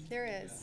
There is.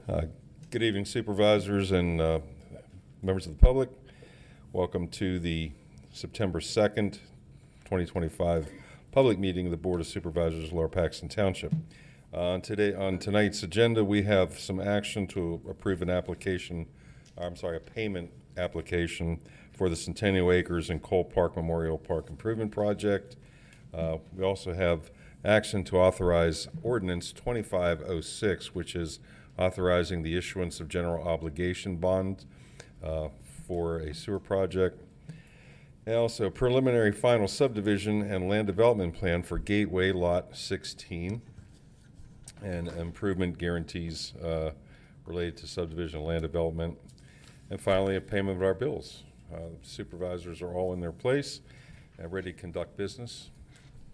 All right. Good evening, supervisors and members of the public. Welcome to the September 2nd, 2025 public meeting of the Board of Supervisors of Lower Paxton Township. On tonight's agenda, we have some action to approve a payment application for the Centennial Acres and Cole Park Memorial Park Improvement Project. We also have action to authorize Ordinance 2506, which is authorizing the issuance of general obligation bond for a sewer project. And also preliminary final subdivision and land development plan for Gateway Lot 16 and improvement guarantees related to subdivision and land development. And finally, a payment of our bills. Supervisors are all in their place and ready to conduct business.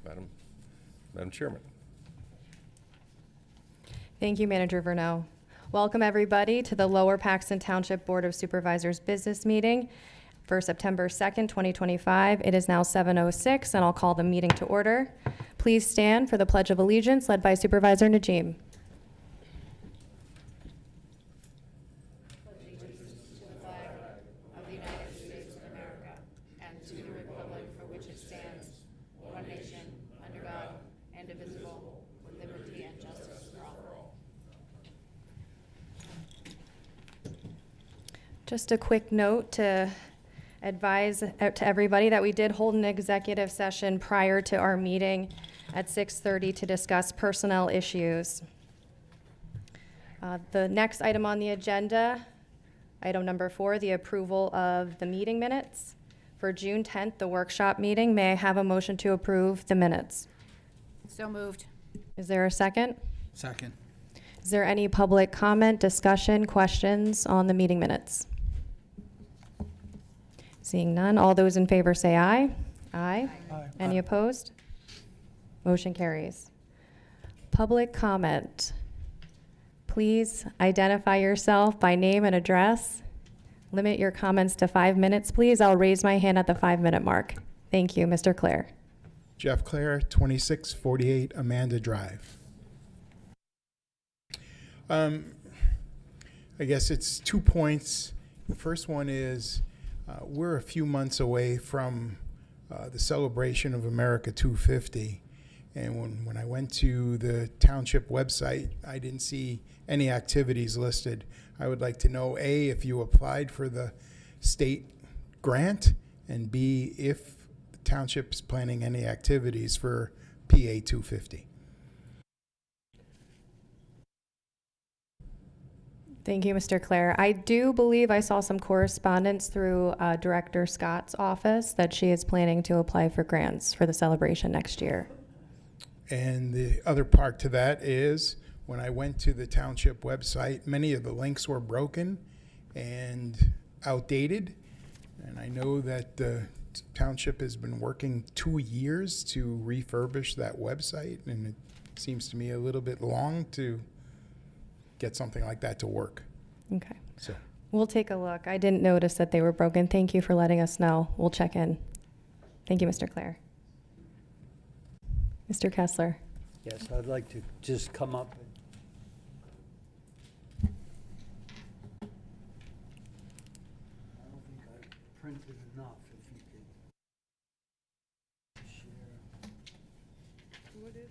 Madam Chairman. Thank you, Manager Verneau. Welcome, everybody, to the Lower Paxton Township Board of Supervisors business meeting for September 2nd, 2025. It is now 7:06, and I'll call the meeting to order. Please stand for the Pledge of Allegiance, led by Supervisor Najim. Just a quick note to advise to everybody that we did hold an executive session prior to our meeting at 6:30 to discuss personnel issues. The next item on the agenda, item number 4, the approval of the meeting minutes for June 10th, the workshop meeting. May I have a motion to approve the minutes? So moved. Is there a second? Second. Is there any public comment, discussion, questions on the meeting minutes? Seeing none, all those in favor say aye. Aye. Aye. Any opposed? Motion carries. Public comment. Please identify yourself by name and address. Limit your comments to 5 minutes, please. I'll raise my hand at the 5-minute mark. Thank you, Mr. Clare. Jeff Clare, 2648 Amanda Drive. I guess it's 2 points. The first one is we're a few months away from the celebration of America 250. And when I went to the township website, I didn't see any activities listed. I would like to know, A, if you applied for the state grant, and B, if the township's planning any activities for PA 250. Thank you, Mr. Clare. I do believe I saw some correspondence through Director Scott's office that she is planning to apply for grants for the celebration next year. And the other part to that is when I went to the township website, many of the links were broken and outdated. And I know that the township has been working 2 years to refurbish that website, and it seems to me a little bit long to get something like that to work. Okay. So We'll take a look. I didn't notice that they were broken. Thank you for letting us know. We'll check in. Thank you, Mr. Claire. Mr. Kessler. Yes, I'd like to just come up. I don't think I printed enough, if you could share. What is it?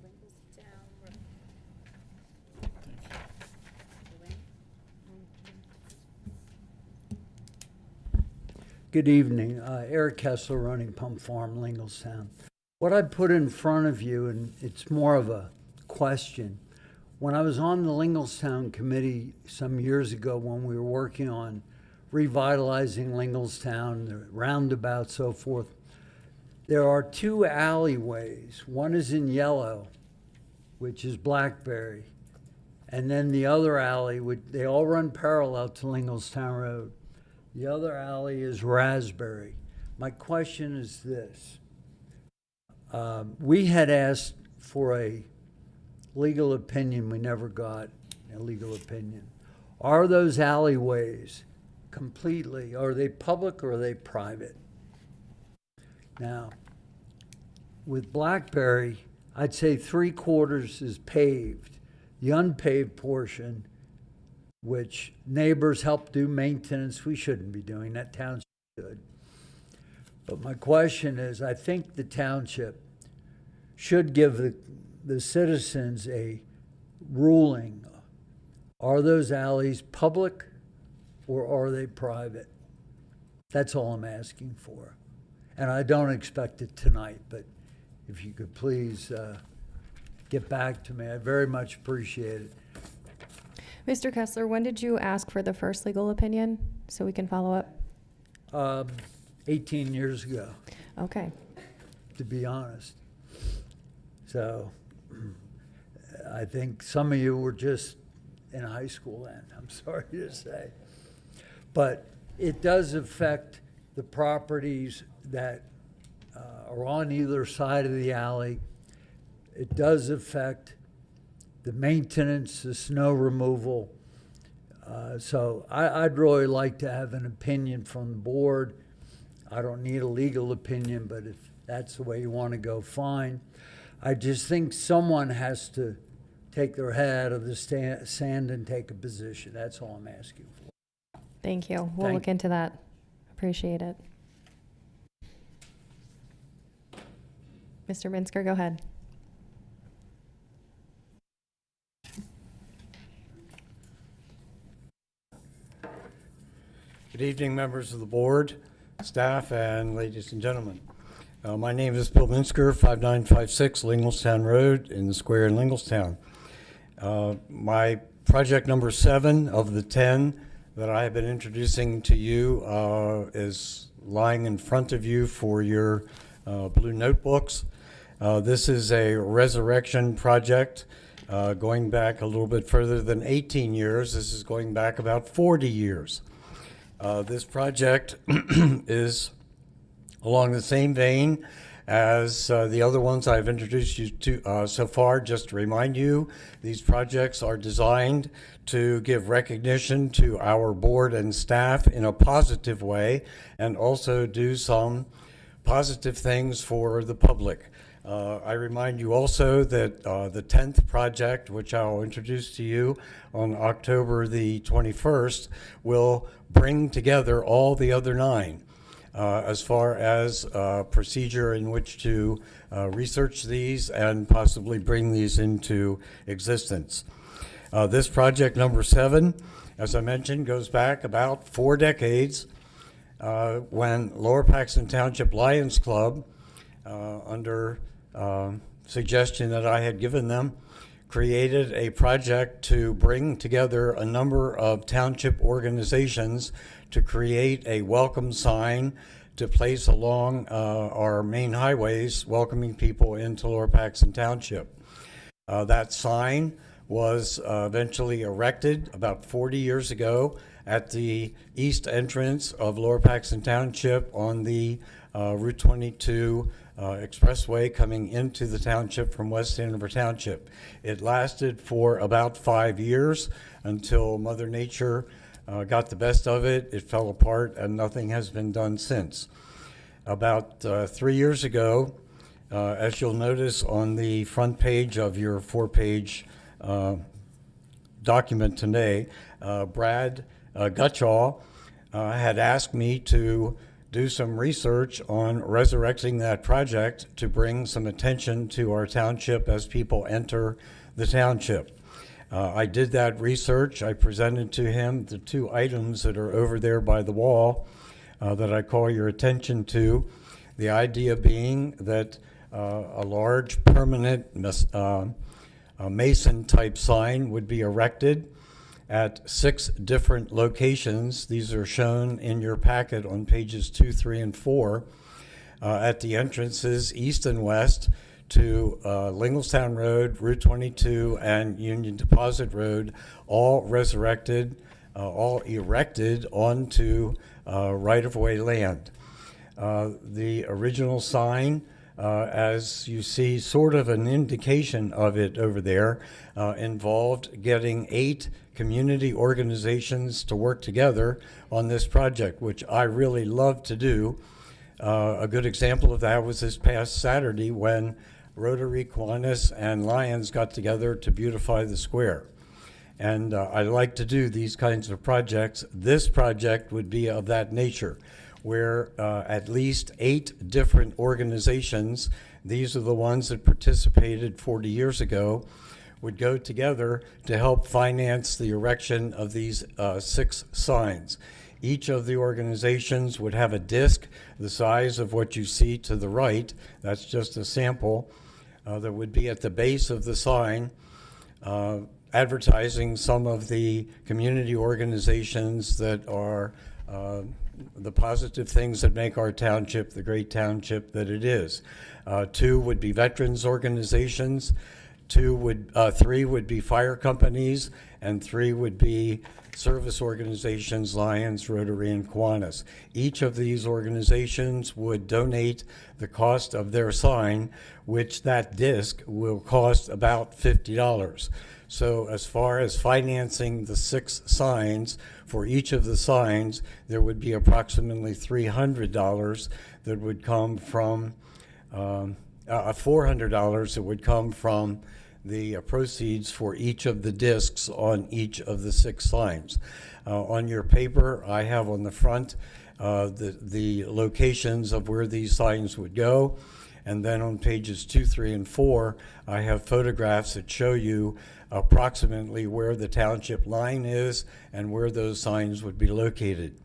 Lincolnstown Road. Good evening. Eric Kessler, running Pump Farm, Lingelstown. What I put in front of you, and it's more of a question. When I was on the Lingelstown committee some years ago when we were working on revitalizing Lingelstown, the roundabout, so forth, there are two alleyways. One is in yellow, which is Blackberry, and then the other alley, they all run parallel to Lingelstown Road. The other alley is Raspberry. My question is this. We had asked for a legal opinion. We never got a legal opinion. Are those alleyways completely, are they public or are they private? Now, with Blackberry, I'd say 3/4 is paved. The unpaved portion, which neighbors help do maintenance, we shouldn't be doing that, township should. But my question is, I think the township should give the citizens a ruling. Are those alleys public or are they private? That's all I'm asking for. And I don't expect it tonight, but if you could please get back to me, I very much appreciate it. Mr. Kessler, when did you ask for the first legal opinion so we can follow up? 18 years ago, Okay. to be honest. So I think some of you were just in high school then, I'm sorry to say. But it does affect the properties that are on either side of the alley. It does affect the maintenance, the snow removal. So I'd really like to have an opinion from the board. I don't need a legal opinion, but if that's the way you want to go, fine. I just think someone has to take their head out of the sand and take a position. That's all I'm asking for. Thank you. We'll look into that. Appreciate it. Mr. Minsker, go ahead. Good evening, members of the board, staff, and ladies and gentlemen. My name is Bill Minsker, 5956 Lingelstown Road in the square in Lingelstown. My project number 7 of the 10 that I have been introducing to you is lying in front of you for your blue notebooks. This is a resurrection project going back a little bit further than 18 years. This is going back about 40 years. This project is along the same vein as the other ones I've introduced you to so far. Just to remind you, these projects are designed to give recognition to our board and staff in a positive way and also do some positive things for the public. I remind you also that the 10th project, which I'll introduce to you on October the 21st, will bring together all the other 9 as far as procedure in which to research these and possibly bring these into existence. This project number 7, as I mentioned, goes back about 4 decades when Lower Paxton Township Lions Club, under suggestion that I had given them, created a project to bring together a number of township organizations to create a welcome sign to place along our main highways welcoming people into Lower Paxton Township. That sign was eventually erected about 40 years ago at the east entrance of Lower Paxton Township on the Route 22 expressway coming into the township from West Hanover Township. It lasted for about 5 years until Mother Nature got the best of it. It fell apart and nothing has been done since. About 3 years ago, as you'll notice on the front page of your 4-page document today, Brad Gutschall had asked me to do some research on resurrecting that project to bring some attention to our township as people enter the township. I did that research. I presented to him the 2 items that are over there by the wall that I call your attention to. The idea being that a large permanent Mason-type sign would be erected at 6 different locations. These are shown in your packet on pages 2, 3, and 4 at the entrances east and west to Lingelstown Road, Route 22, and Union Deposit Road, all resurrected, all erected onto right-of-way land. The original sign, as you see sort of an indication of it over there, involved getting 8 community organizations to work together on this project, which I really love to do. A good example of that was this past Saturday when Rotary, Kiwanis, and Lions got together to beautify the square. And I like to do these kinds of projects. This project would be of that nature, where at least 8 different organizations, these are the ones that participated 40 years ago, would go together to help finance the erection of these 6 signs. Each of the organizations would have a disc the size of what you see to the right. That's just a sample that would be at the base of the sign, advertising some of the community organizations that are the positive things that make our township the great township that it is. 2 would be veterans organizations, 3 would be fire companies, and 3 would be service organizations, Lions, Rotary, and Kiwanis. Each of these organizations would donate the cost of their sign, which that disc will cost about $50. So as far as financing the 6 signs, for each of the signs, there would be approximately $300 that would come from, $400 that would come from the proceeds for each of the discs on each of the 6 signs. On your paper, I have on the front the locations of where these signs would go. And then on pages 2, 3, and 4, I have photographs that show you approximately where the township line is and where those signs would be located.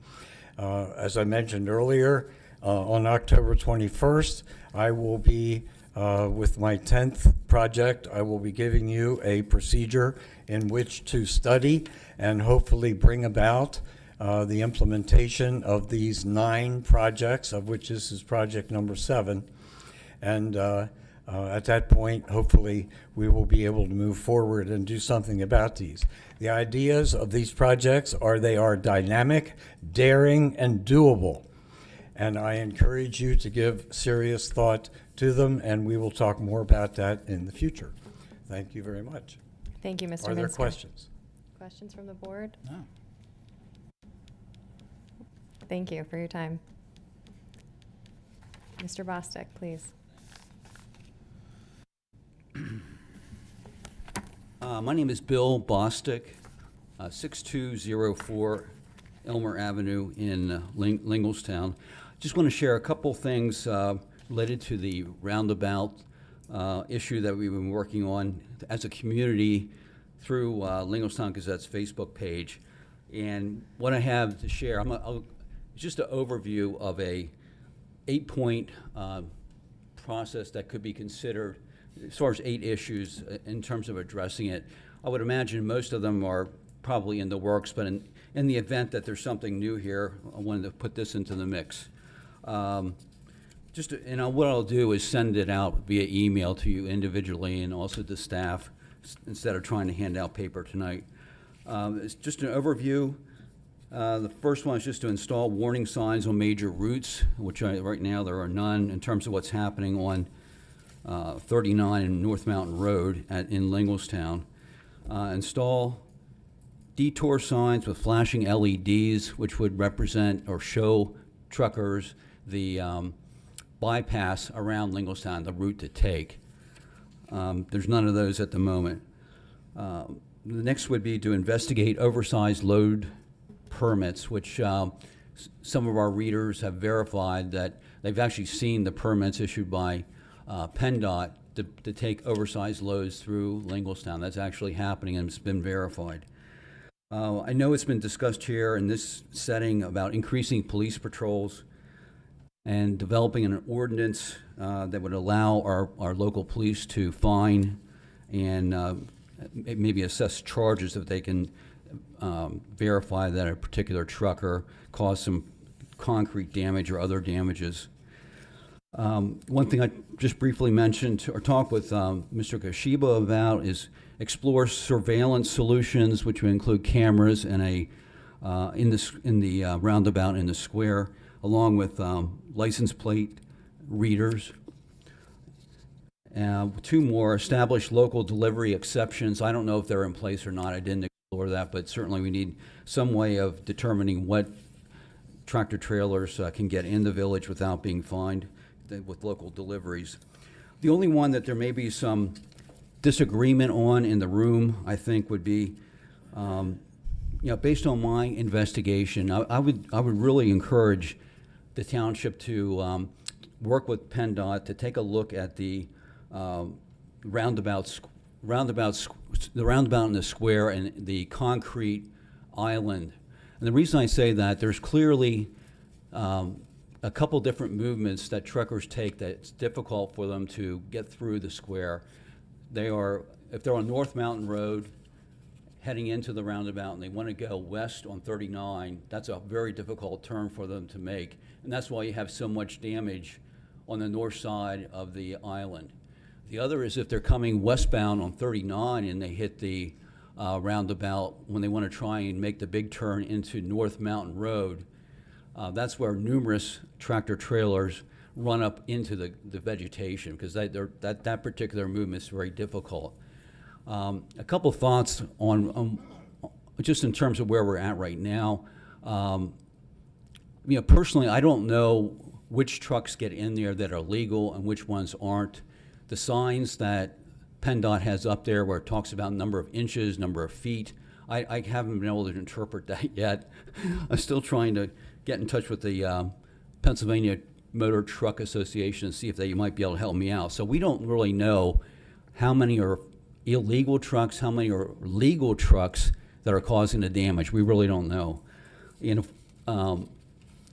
As I mentioned earlier, on October 21st, I will be with my 10th project. I will be giving you a procedure in which to study and hopefully bring about the implementation of these 9 projects, of which this is project number 7. And at that point, hopefully, we will be able to move forward and do something about these. The ideas of these projects are they are dynamic, daring, and doable. And I encourage you to give serious thought to them, and we will talk more about that in the future. Thank you very much. Thank you, Mr. Are there Minsker. questions? Questions from the board? No. Thank you for your time. Mr. Bostic, please. My name is Bill Bostic, 6204 Elmer Avenue in Lingelstown. Just want to share a couple things related to the roundabout issue that we've been working on as a community through Lingelstown Gazette's Facebook page. And what I have to share, just an overview of a 8-point process that could be considered as far as 8 issues in terms of addressing it. I would imagine most of them are probably in the works, but in the event that there's something new here, I wanted to put this into the mix. What I'll do is send it out via email to you individually and also to staff, instead of trying to hand out paper tonight. It's just an overview. The first one is just to install warning signs on major routes, which right now there are none in terms of what's happening on 39 and North Mountain Road in Linglestown. Install detour signs with flashing LEDs, which would represent or show truckers the bypass around Linglestown, the route to take. There's none of those at the moment. The next would be to investigate oversized load permits, which some of our readers have verified that they've actually seen the permits issued by PennDOT to take oversized loads through Linglestown. That's actually happening and it's been verified. I know it's been discussed here in this setting about increasing police patrols and developing an ordinance that would allow our local police to fine and maybe assess charges if they can verify that a particular trucker caused some concrete damage or other damages. One thing I just briefly mentioned or talked with Mr. Kashiba about is explore surveillance solutions, which would include cameras and in the roundabout in the square, along with license plate readers. Two more, establish local delivery exceptions. I don't know if they're in place or not. I didn't explore that, but certainly we need some way of determining what tractor trailers can get in the village without being fined with local deliveries. The only one that there may be some disagreement on in the room, I think, would be, based on my investigation, I would really encourage the township to work with PennDOT to take a look at the roundabout in the square and the concrete island. And the reason I say that, there's clearly a couple different movements that truckers take that's difficult for them to get through the square. If they're on North Mountain Road heading into the roundabout and they want to go west on 39, that's a very difficult turn for them to make. And that's why you have so much damage on the north side of the island. The other is if they're coming westbound on 39 and they hit the roundabout when they want to try and make the big turn into North Mountain Road, that's where numerous tractor trailers run up into the vegetation because that particular movement is very difficult. A couple thoughts on just in terms of where we're at right now. Personally, I don't know which trucks get in there that are legal and which ones aren't. The signs that PennDOT has up there where it talks about number of inches, number of feet, I haven't been able to interpret that yet. I'm still trying to get in touch with the Pennsylvania Motor Truck Association and see if they might be able to help me out. So we don't really know how many are illegal trucks, how many are legal trucks that are causing the damage. We really don't know.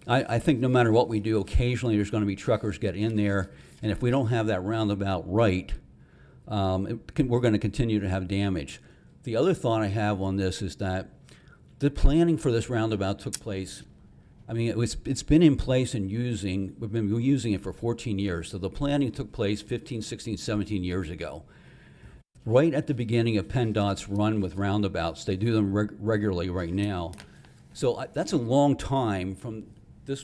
I think no matter what we do, occasionally there's going to be truckers get in there, and if we don't have that roundabout right, we're going to continue to have damage. The other thought I have on this is that the planning for this roundabout took place. I mean, it's been in place and we've been using it for 14 years. So the planning took place 15, 16, 17 years ago. Right at the beginning of PennDOT's run with roundabouts, they do them regularly right now. So that's a long time from the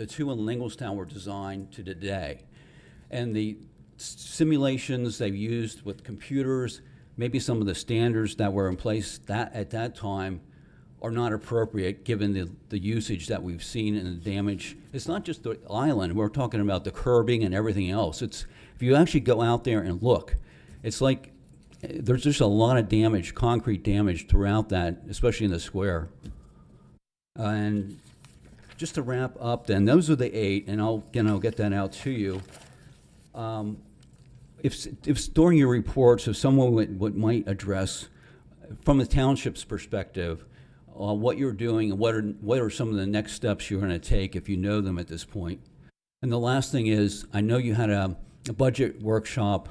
two in Linglestown were designed to today. And the simulations they've used with computers, maybe some of the standards that were in place at that time are not appropriate given the usage that we've seen and the damage. It's not just the island. We're talking about the curbing and everything else. If you actually go out there and look, it's like there's just a lot of damage, concrete damage throughout that, especially in the square. And just to wrap up then, those are the 8, and I'll get that out to you. If during your reports, if someone might address, from the township's perspective, what you're doing and what are some of the next steps you're going to take if you know them at this point. And the last thing is, I know you had a budget workshop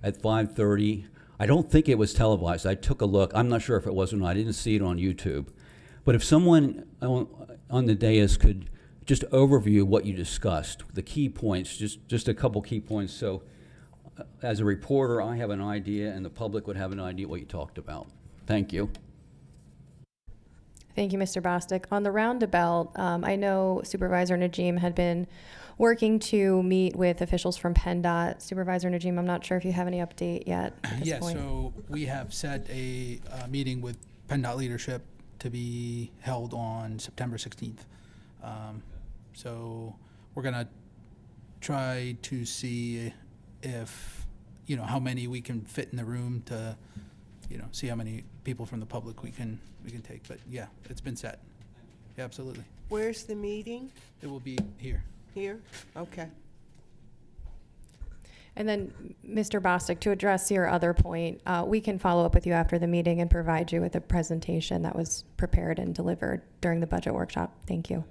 at 5:30. I don't think it was televised. I took a look. I'm not sure if it was or not. I didn't see it on YouTube. But if someone on the dais could just overview what you discussed, the key points, just a couple key points. So as a reporter, I have an idea, and the public would have an idea what you talked about. Thank you. Thank you, Mr. Bostic. On the roundabout, I know Supervisor Najim had been working to meet with officials from PennDOT. Supervisor Najim, I'm not sure if you have any update yet at this Yeah, point. so we have set a meeting with PennDOT leadership to be held on September 16th. So we're going to try to see if, how many we can fit in the room to, see how many people from the public we can take. But yeah, it's been set. Yeah, absolutely. Where's the meeting? It will be here. Here? Okay. And then, Mr. Bostic, to address your other point, we can follow up with you after the meeting and provide you with a presentation that was prepared and delivered during the budget workshop. Thank you.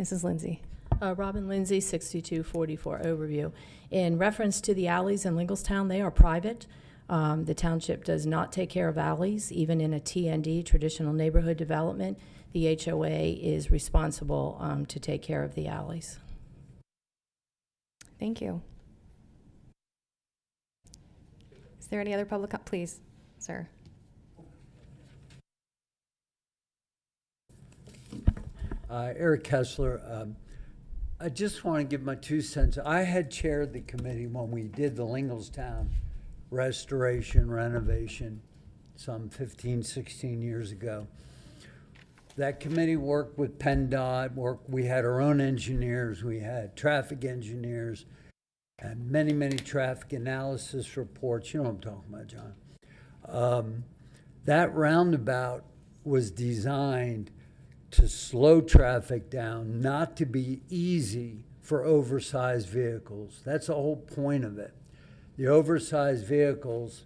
Mrs. Lindsay. Robin Lindsay, 6244 Overview. In reference to the alleys in Lingelstown, they are private. The township does not take care of alleys, even in a TND, traditional neighborhood development. The HOA is responsible to take care of the alleys. Thank you. Is there any other public, please, sir? Eric Kessler. I just want to give my 2 cents. I had chaired the committee when we did the Lingelstown restoration, renovation, some 15, 16 years ago. That committee worked with PennDOT. We had our own engineers. We had traffic engineers and many, many traffic analysis reports. You know what I'm talking about, John. That roundabout was designed to slow traffic down, not to be easy for oversized vehicles. That's the whole point of it. The oversized vehicles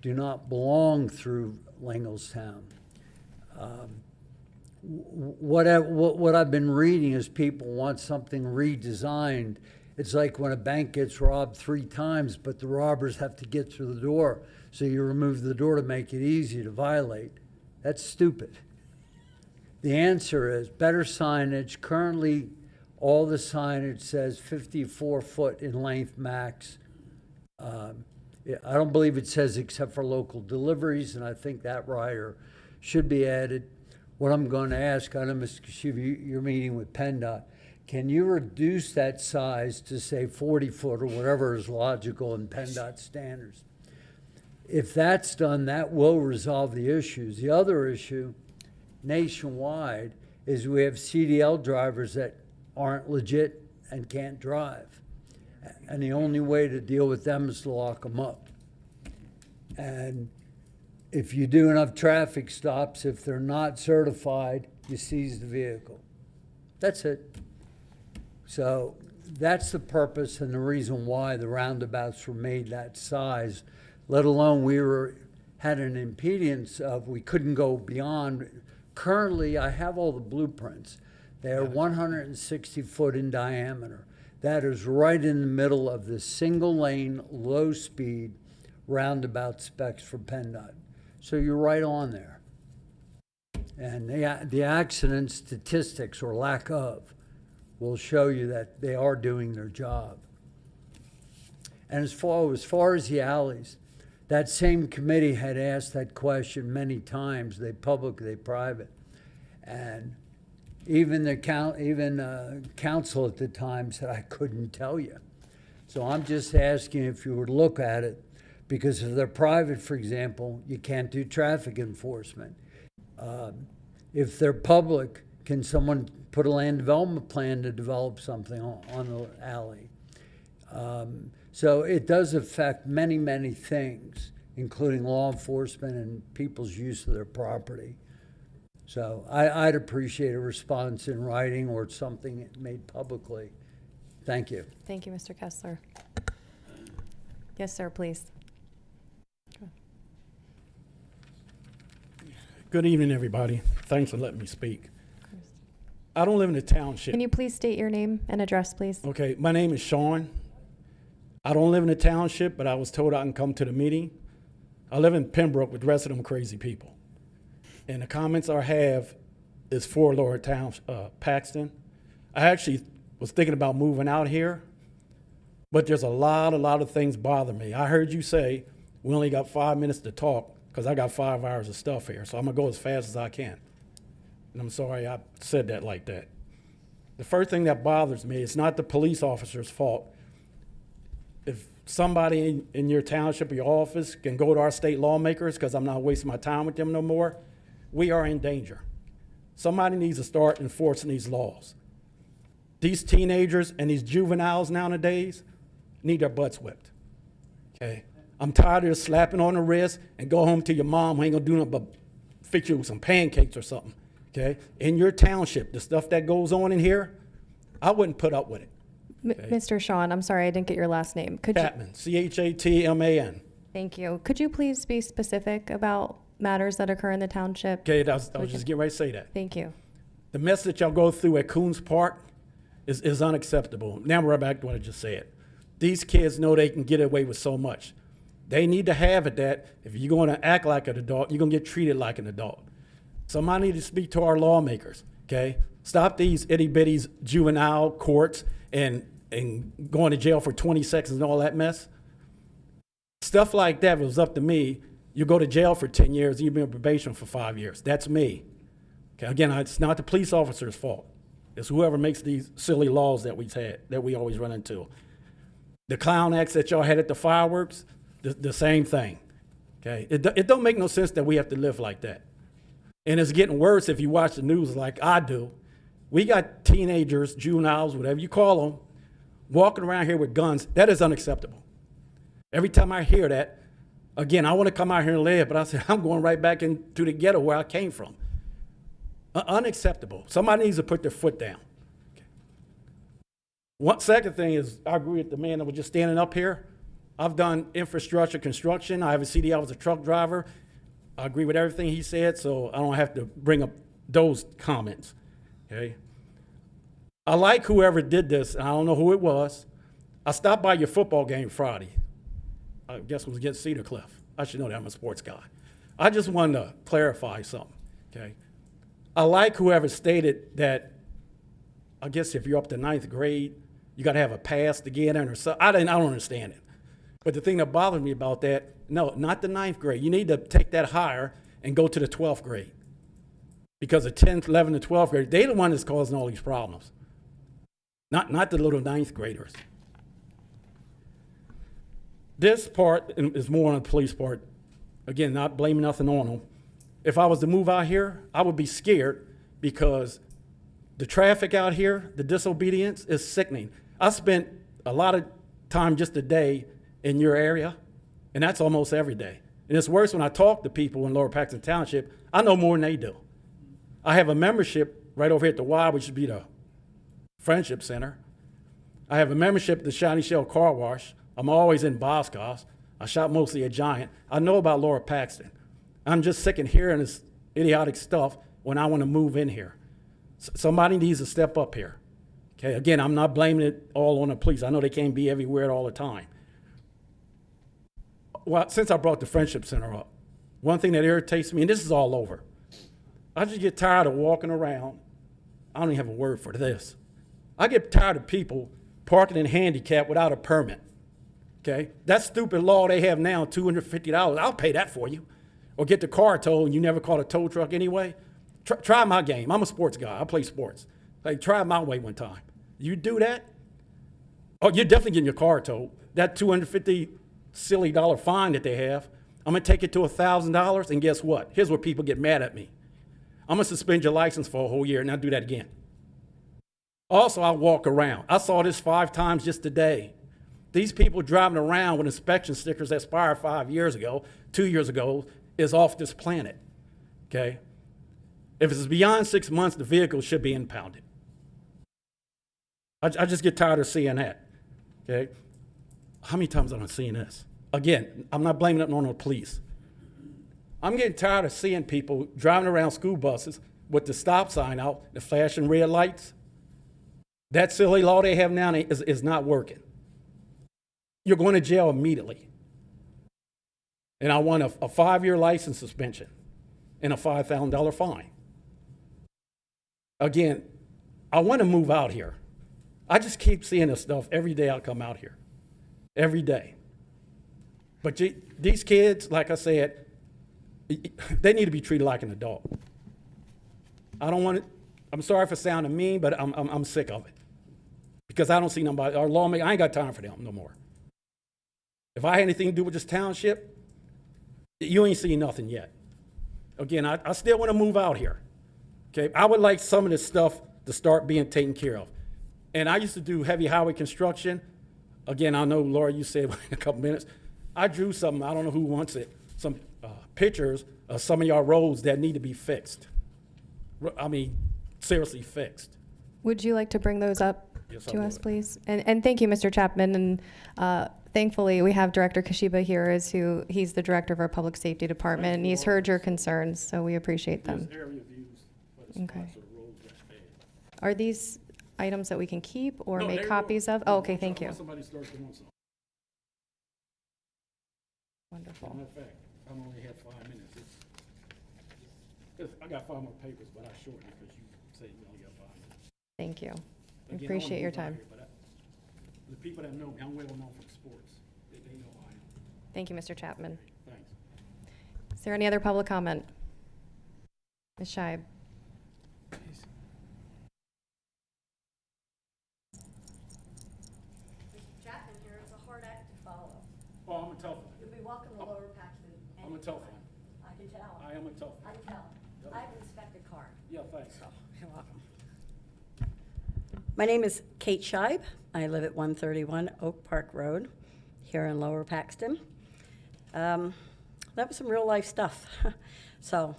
do not belong through Lingelstown. What I've been reading is people want something redesigned. It's like when a bank gets robbed 3 times, but the robbers have to get through the door, so you remove the door to make it easy to violate. That's stupid. The answer is better signage. Currently, all the signage says 54 foot in length max. I don't believe it says except for local deliveries, and I think that rider should be added. What I'm going to ask, I know, Mr. Kashiva, you're meeting with PennDOT. Can you reduce that size to, say, 40 foot or whatever is logical in PennDOT standards? If that's done, that will resolve the issues. The other issue nationwide is we have CDL drivers that aren't legit and can't drive. And the only way to deal with them is to lock them up. And if you do enough traffic stops, if they're not certified, you seize the vehicle. That's it. So that's the purpose and the reason why the roundabouts were made that size, let alone had an impedance of we couldn't go beyond. Currently, I have all the blueprints. They are 160 foot in diameter. That is right in the middle of the single lane, low speed roundabout specs for PennDOT. So you're right on there. And the accident statistics or lack of will show you that they are doing their job. And as far as the alleys, that same committee had asked that question many times, they public, they private. And even council at the time said, I couldn't tell you. So I'm just asking if you would look at it, because if they're private, for example, you can't do traffic enforcement. If they're public, can someone put a land development plan to develop something on the alley? So it does affect many, many things, including law enforcement and people's use of their property. So I'd appreciate a response in writing or something made publicly. Thank you. Thank you, Mr. Kessler. Yes, sir, please. Good evening, everybody. Thanks for letting me speak. I don't live in the township. Can you please state your name and address, please? Okay, my name is Sean. I don't live in the township, but I was told I can come to the meeting. I live in Pembroke with the rest of them crazy people. And the comments I have is for Lower Town, Paxton. I actually was thinking about moving out here, But there's a lot of things bother me. I heard you say we only got 5 minutes to talk because I got 5 hours of stuff here. So I'm going to go as fast as I can. And I'm sorry I said that like that. The first thing that bothers me, it's not the police officer's fault. If somebody in your township or your office can go to our state lawmakers, because I'm not wasting my time with them no more, we are in danger. Somebody needs to start enforcing these laws. These teenagers and these juveniles nowadays need their butts whipped, okay? I'm tired of just slapping on the wrist and go home to your mom who ain't gonna do nothing but fix you some pancakes or something, okay? In your township, the stuff that goes on in here, I wouldn't put up with it. Mr. Sean, I'm sorry, I didn't get your last name. Could you? Chatman, C-H-A-T-M-A-N. Thank you. Could you please be specific about matters that occur in the township? Okay, I was just getting ready to say that. Thank you. The mess that y'all go through at Coons Park is unacceptable. Now we're back to what I just said. These kids know they can get away with so much. They need to have it that if you're going to act like an adult, you're going to get treated like an adult. Somebody need to speak to our lawmakers, okay? Stop these itty-bitty juvenile courts and going to jail for 20 seconds and all that mess. Stuff like that, if it was up to me, you go to jail for 10 years and you've been on probation for 5 years. That's me. Okay, again, it's not the police officer's fault. It's whoever makes these silly laws that we always run into. The clown acts that y'all had at the fireworks, the same thing. Okay, it don't make no sense that we have to live like that. And it's getting worse if you watch the news like I do. We got teenagers, juveniles, whatever you call them, walking around here with guns. That is unacceptable. Every time I hear that, again, I want to come out here and live, but I say, I'm going right back into the ghetto where I came from. Unacceptable. Somebody needs to put their foot down. Okay. One second thing is, I agree with the man that was just standing up here. I've done infrastructure construction. I have a CDL, I was a truck driver. I agree with everything he said, so I don't have to bring up those comments. Okay. I like whoever did this, and I don't know who it was. I stopped by your football game Friday. I guess it was against Cedar Cliff. I should know that, I'm a sports guy. I just wanted to clarify something, okay? I like whoever stated that, I guess if you're up to 9th grade, you got to have a pass to get in or something. I don't understand it. But the thing that bothered me about that, no, not the 9th grade. You need to take that higher and go to the 12th grade. Because the 10th, 11th, and 12th grade, they're the one that's causing all these problems. Not the little 9th graders. This part is more on the police part. Again, not blaming nothing on them. If I was to move out here, I would be scared because the traffic out here, the disobedience is sickening. I spent a lot of time just a day in your area, and that's almost every day. And it's worse when I talk to people in Lower Paxton Township, I know more than they do. I have a membership right over here at the Y, which should be the Friendship Center. I have a membership at the Shiny Shell Car Wash. I'm always in Boscos. I shop mostly at Giant. I know about Lower Paxton. I'm just sick of hearing this idiotic stuff when I want to move in here. Somebody needs to step up here. Okay, again, I'm not blaming it all on the police. I know they can't be everywhere all the time. Well, since I brought the Friendship Center up, one thing that irritates me, and this is all over, I just get tired of walking around. I don't even have a word for this. I get tired of people parking in handicap without a permit. Okay, that stupid law they have now, $250, I'll pay that for you. Or get the car towed and you never caught a tow truck anyway. Try my game. I'm a sports guy. I play sports. Like, try my way one time. You do that? Oh, you're definitely getting your car towed. That $250 silly fine that they have, I'm gonna take it to $1,000, and guess what? Here's where people get mad at me. I'm gonna suspend your license for a whole year and I'll do that again. Also, I'll walk around. I saw this 5 times just today. These people driving around with inspection stickers that expired 5 years ago, 2 years ago, is off this planet, okay? If it's beyond 6 months, the vehicle should be impounded. I just get tired of seeing that, okay? How many times have I seen this? Again, I'm not blaming it on the police. I'm getting tired of seeing people driving around school buses with the stop sign out, the flashing red lights. That silly law they have now is not working. You're going to jail immediately. And I want a 5-year license suspension and a $5,000 fine. Again, I want to move out here. I just keep seeing this stuff every day I come out here. every day. But these kids, like I said, they need to be treated like an adult. I don't want it. I'm sorry for sounding mean, but I'm sick of it. Because I don't see nobody, our lawmaker, I ain't got time for them no more. If I had anything to do with this township, you ain't seen nothing yet. Again, I still want to move out here. Okay, I would like some of this stuff to start being taken care of. And I used to do heavy highway construction. Again, I know, Laura, you said in a couple minutes. I drew something, I don't know who wants it, some pictures of some of y'all roads that need to be fixed. I mean, seriously fixed. Would you like to bring those up Yes, I to us, would. please? And thank you, Mr. Chapman. And thankfully, we have Director Kashiba here, he's the director of our Public Safety Department, and he's heard your concerns, so we appreciate them. There's area views for the Okay. spots of the roads that's bad. Are these items that we can keep or No, make they copies will. of? Oh, okay, thank you. Once somebody starts doing something. Wonderful. Matter of fact, I only had 5 minutes. I got 5 more papers, but I shortened it because you said you only got 5 minutes. Thank you. Again, I wanna Appreciate your move out time. here, but the people that know me, I'm well known from sports. They know who I am. Thank you, Mr. Chapman. Thanks. Is there any other public comment? Ms. Scheib? Chapman here is a hard act to follow. Oh, I'm a tough one. You'll be welcome to Lower Paxton. I'm a tough one. I can tell. I am a tough I one. can tell. Yep. I have an inspected car. Yeah, thanks. You're welcome. My name is Kate Scheib. I live at 131 Oak Park Road here in Lower Paxton. That was some real life stuff. So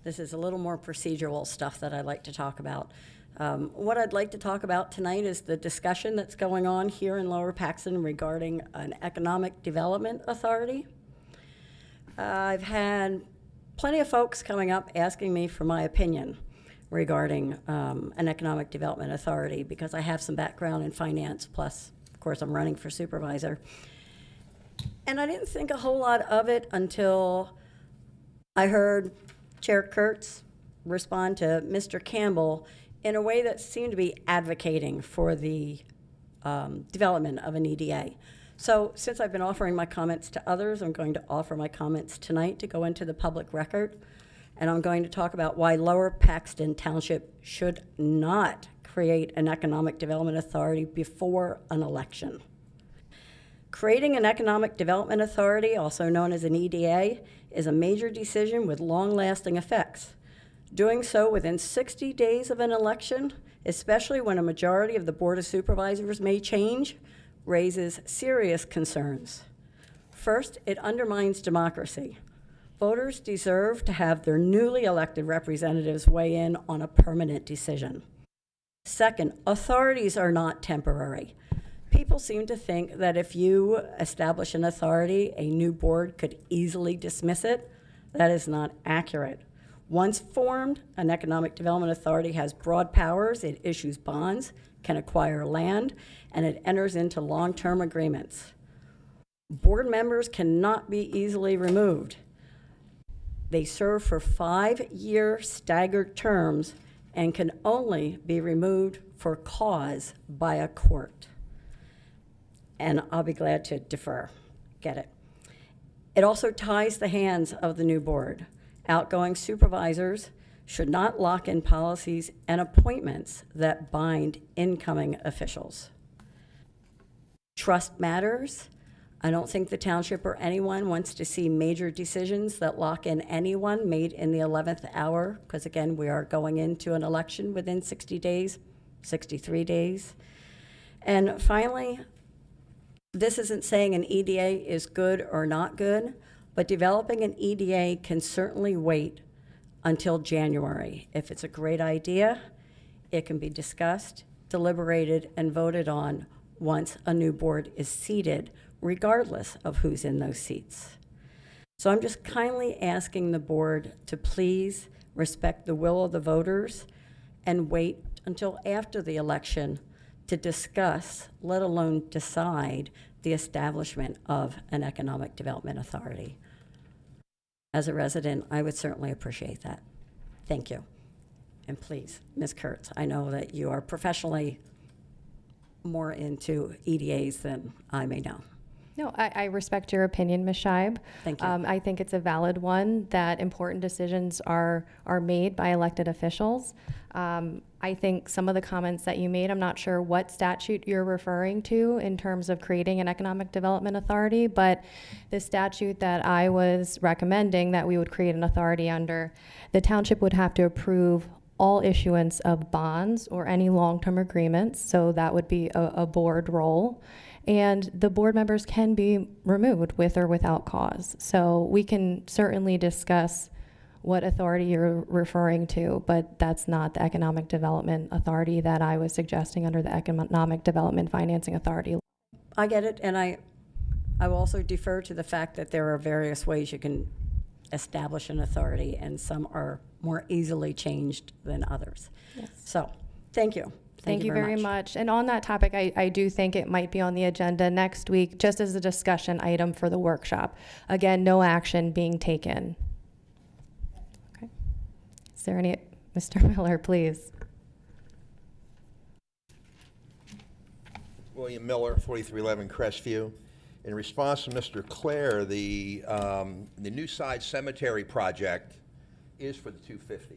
this is a little more procedural stuff that I'd like to talk about. What I'd like to talk about tonight is the discussion that's going on here in Lower Paxton regarding an economic development authority. I've had plenty of folks coming up asking me for my opinion regarding an economic development authority because I have some background in finance, plus, of course, I'm running for supervisor. And I didn't think a whole lot of it until I heard Chair Kurtz respond to Mr. Campbell in a way that seemed to be advocating for the development of an EDA. So since I've been offering my comments to others, I'm going to offer my comments tonight to go into the public record. And I'm going to talk about why Lower Paxton Township should not create an economic development authority before an election. Creating an economic development authority, also known as an EDA, is a major decision with long-lasting effects. Doing so within 60 days of an election, especially when a majority of the Board of Supervisors may change, raises serious concerns. First, it undermines democracy. Voters deserve to have their newly elected representatives weigh in on a permanent decision. Second, authorities are not temporary. People seem to think that if you establish an authority, a new board could easily dismiss it. That is not accurate. Once formed, an economic development authority has broad powers. It issues bonds, can acquire land, and it enters into long-term agreements. Board members cannot be easily removed. They serve for 5-year staggered terms and can only be removed for cause by a court. And I'll be glad to defer. Get it? It also ties the hands of the new board. Outgoing supervisors should not lock in policies and appointments that bind incoming officials. Trust matters. I don't think the township or anyone wants to see major decisions that lock in anyone made in the 11th hour, because again, we are going into an election within 60 days, 63 days. And finally, this isn't saying an EDA is good or not good, but developing an EDA can certainly wait until January. If it's a great idea, it can be discussed, deliberated, and voted on once a new board is seated, regardless of who's in those seats. So I'm just kindly asking the board to please respect the will of the voters and wait until after the election to discuss, let alone decide, the establishment of an economic development authority. As a resident, I would certainly appreciate that. Thank you. And please, Ms. Kurtz, I know that you are professionally more into EDAs than I may know. No, I respect your opinion, Ms. Scheib. Thank you. I think it's a valid one, that important decisions are made by elected officials. I think some of the comments that you made, I'm not sure what statute you're referring to in terms of creating an economic development authority, but the statute that I was recommending that we would create an authority under, the township would have to approve all issuance of bonds or any long-term agreements, so that would be a board role. And the board members can be removed with or without cause. So we can certainly discuss what authority you're referring to, but that's not the Economic Development Authority that I was suggesting under the Economic Development Financing Authority. I get it, and I will also defer to the fact that there are various ways you can establish an authority, and some are more easily changed than others. Yes. So, thank you. Thank you very much. And on that topic, I do think it might be on the agenda next week, just as a discussion item for the workshop. Again, no action being taken. Okay. Is there any, Mr. Miller, please? William Miller, 4311 Crestview. In response to Mr. Clare, the New Side Cemetery project is for the 250th.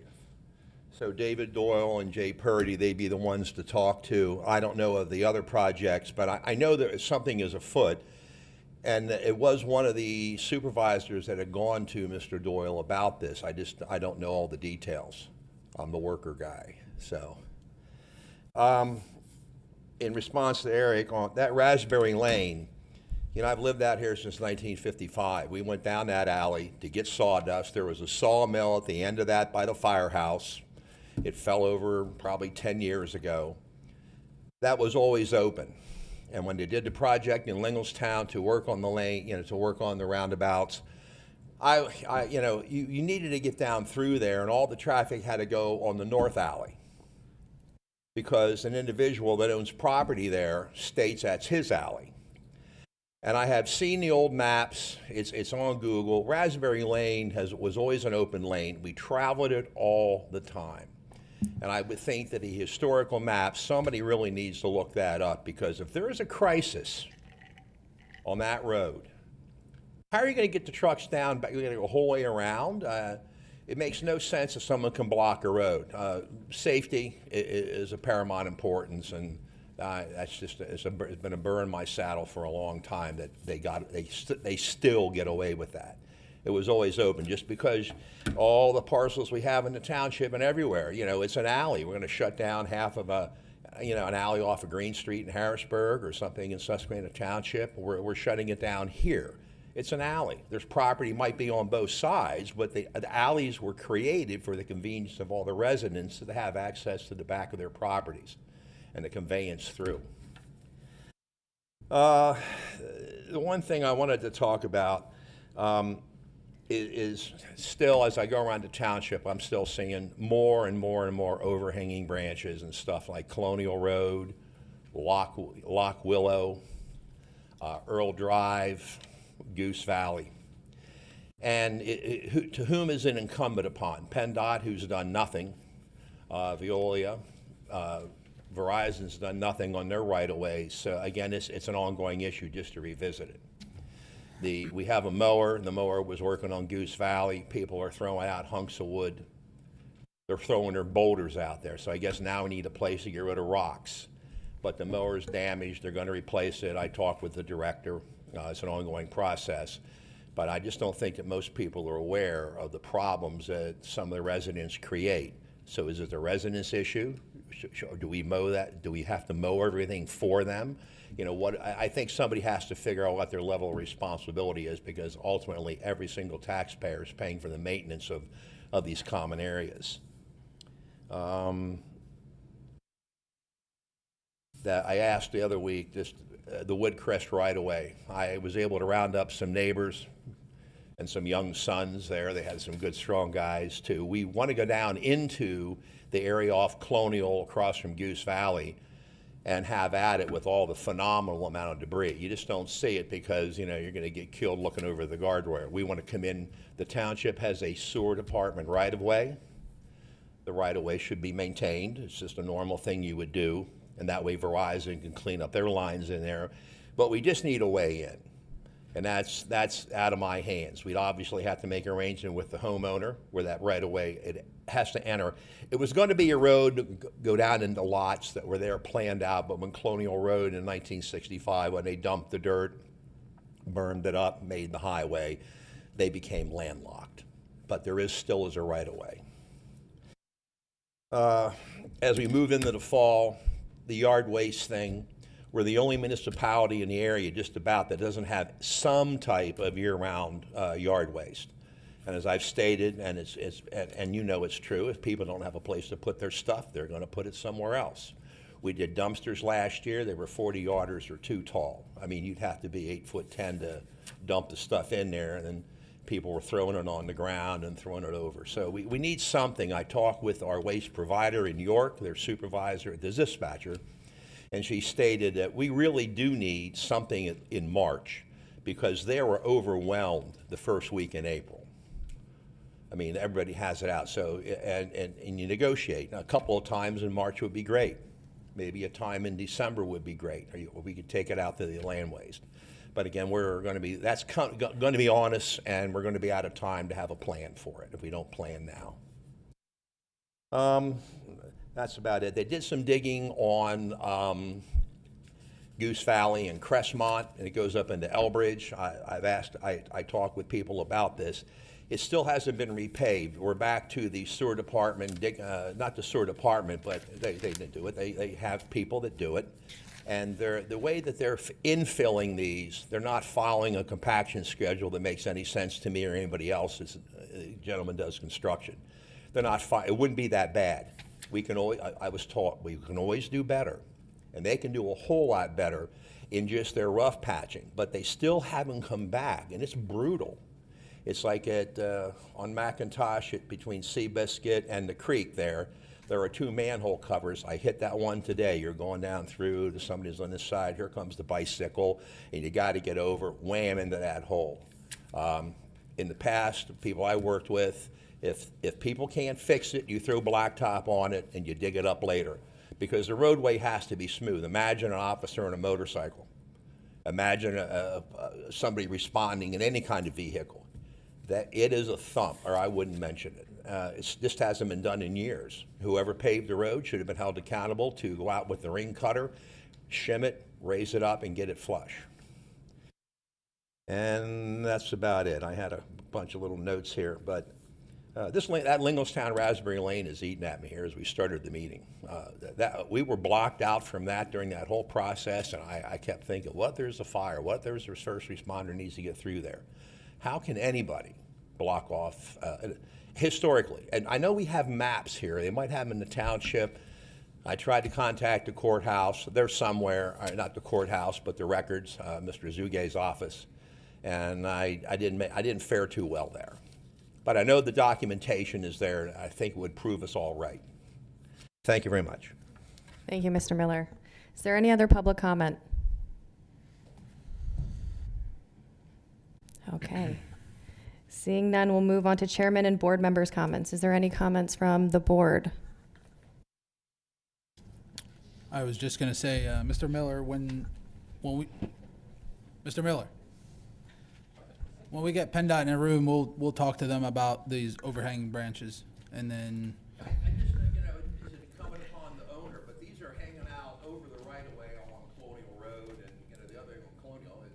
So David Doyle and Jay Purdy, they'd be the ones to talk to. I don't know of the other projects, but I know that something is afoot. And it was one of the supervisors that had gone to Mr. Doyle about this. I don't know all the details. I'm the worker guy, so. In response to Eric, on that Raspberry Lane, you know, I've lived out here since 1955. We went down that alley to get sawdust. There was a sawmill at the end of that by the firehouse. It fell over probably 10 years ago. That was always open. And when they did the project in Linglestown to work on the lane, you know, to work on the roundabouts, you needed to get down through there, and all the traffic had to go on the north alley, because an individual that owns property there states that's his alley. And I have seen the old maps. It's on Google. Raspberry Lane was always an open lane. We traveled it all the time. And I would think that the historical maps, somebody really needs to look that up, because if there is a crisis on that road, how are you going to get the trucks down? You're going to go the whole way around? It makes no sense if someone can block a road. Safety is of paramount importance, and that's just it's been a burr in my saddle for a long time that they still get away with that. It was always open, just because all the parcels we have in the township and everywhere, you know, it's an alley. We're going to shut down half of an alley off of Green Street in Harrisburg or something in Susquehanna Township. We're shutting it down here. It's an alley. There's property might be on both sides, but the alleys were created for the convenience of all the residents to have access to the back of their properties and the conveyance through. The one thing I wanted to talk about is still, as I go around the township, I'm still seeing more and more and more overhanging branches and stuff like Colonial Road, Lock Willow, Earl Drive, Goose Valley. And to whom is it incumbent upon? PennDOT, who's done nothing, Veolia, Verizon's done nothing on their right-of-way. So again, it's an ongoing issue, just to revisit it. We have a mower, and the mower was working on Goose Valley. People are throwing out hunks of wood. They're throwing their boulders out there. So I guess now we need a place to get rid of rocks. But the mower's damaged. They're going to replace it. I talked with the director. It's an ongoing process. But I just don't think that most people are aware of the problems that some of the residents create. So is it a residence issue? Do we mow that? Do we have to mow everything for them? You know, I think somebody has to figure out what their level of responsibility is, because ultimately every single taxpayer is paying for the maintenance of these common areas. That I asked the other week, just the Woodcrest right-of-way. I was able to round up some neighbors and some young sons there. They had some good, strong guys, too. We want to go down into the area off Colonial across from Goose Valley and have at it with all the phenomenal amount of debris. You just don't see it because, you know, you're going to get killed looking over the guardrail. We want to come in. The township has a sewer department right-of-way. The right-of-way should be maintained. It's just a normal thing you would do, and that way Verizon can clean up their lines in there. But we just need a way in. And that's out of my hands. We'd obviously have to make an arrangement with the homeowner where that right of way, it has to enter. It was going to be a road to go down into lots that were there planned out, but when Colonial Road in 1965, when they dumped the dirt, burned it up, made the highway, they became landlocked. But there still is a right of way. As we move into the fall, the yard waste thing, we're the only municipality in the area just about that doesn't have some type of year-round yard waste. And as I've stated, and and you know it's true, if people don't have a place to put their stuff, they're going to put it somewhere else. We did dumpsters last year. They were 40 yarders or too tall. I mean, you'd have to be 8'10" to dump the stuff in there, and then people were throwing it on the ground and throwing it over. So we need something. I talked with our waste provider in York, their supervisor, the dispatcher, and she stated that we really do need something in March because they were overwhelmed the first week in April. I mean, everybody has it out. So, and you negotiate. Now, a couple of times in March would be great. Maybe a time in December would be great, or we could take it out to the land waste. But again, we're going to be, that's going to be on us, and we're going to be out of time to have a plan for it if we don't plan now. That's about it. They did some digging on Goose Valley and Crestmont, and it goes up into Elbridge. I talked with people about this. It still hasn't been repaved. We're back to the sewer department, not the sewer department, but they didn't do it. They have people that do it. And the way that they're infilling these, they're not following a compaction schedule that makes any sense to me or anybody else as a gentleman does construction. They're not, it wouldn't be that bad. We can always, I was taught, we can always do better. And they can do a whole lot better in just their rough patching, but they still haven't come back, and it's brutal. It's like on McIntosh between Seabiscuit and the creek there are 2 manhole covers. I hit that one today. You're going down through, somebody's on this side, here comes the bicycle, and you got to get over, wham, into that hole. In the past, the people I worked with, if people can't fix it, you throw blacktop on it and you dig it up later. Because the roadway has to be smooth. Imagine an officer on a motorcycle. Imagine somebody responding in any kind of vehicle. That it is a thump, or I wouldn't mention it. It just hasn't been done in years. Whoever paved the road should have been held accountable to go out with the ring cutter, shim it, raise it up, and get it flush. And that's about it. I had a bunch of little notes here, but that Linglestown Raspberry Lane is eating at me here as we started the meeting. We were blocked out from that during that whole process, and I kept thinking, what there's a fire, what there's a first responder needs to get through there. How can anybody block off, historically? And I know we have maps here. They might have them in the township. I tried to contact the courthouse. They're somewhere, not the courthouse, but the records, Mr. Zugay's office. And I didn't fare too well there. But I know the documentation is there, and I think it would prove us all right. Thank you very much. Thank you, Mr. Miller. Is there any other public comment? Okay. Seeing none, we'll move on to chairman and board members' comments. Is there any comments from the board? I was just going to say, Mr. Miller, when we get PennDOT in a room, we'll talk to them about these overhanging branches, and then. I just think, is it incumbent upon the owner, but these are hanging out over the right-of-way along Colonial Road, and, the other Colonial, and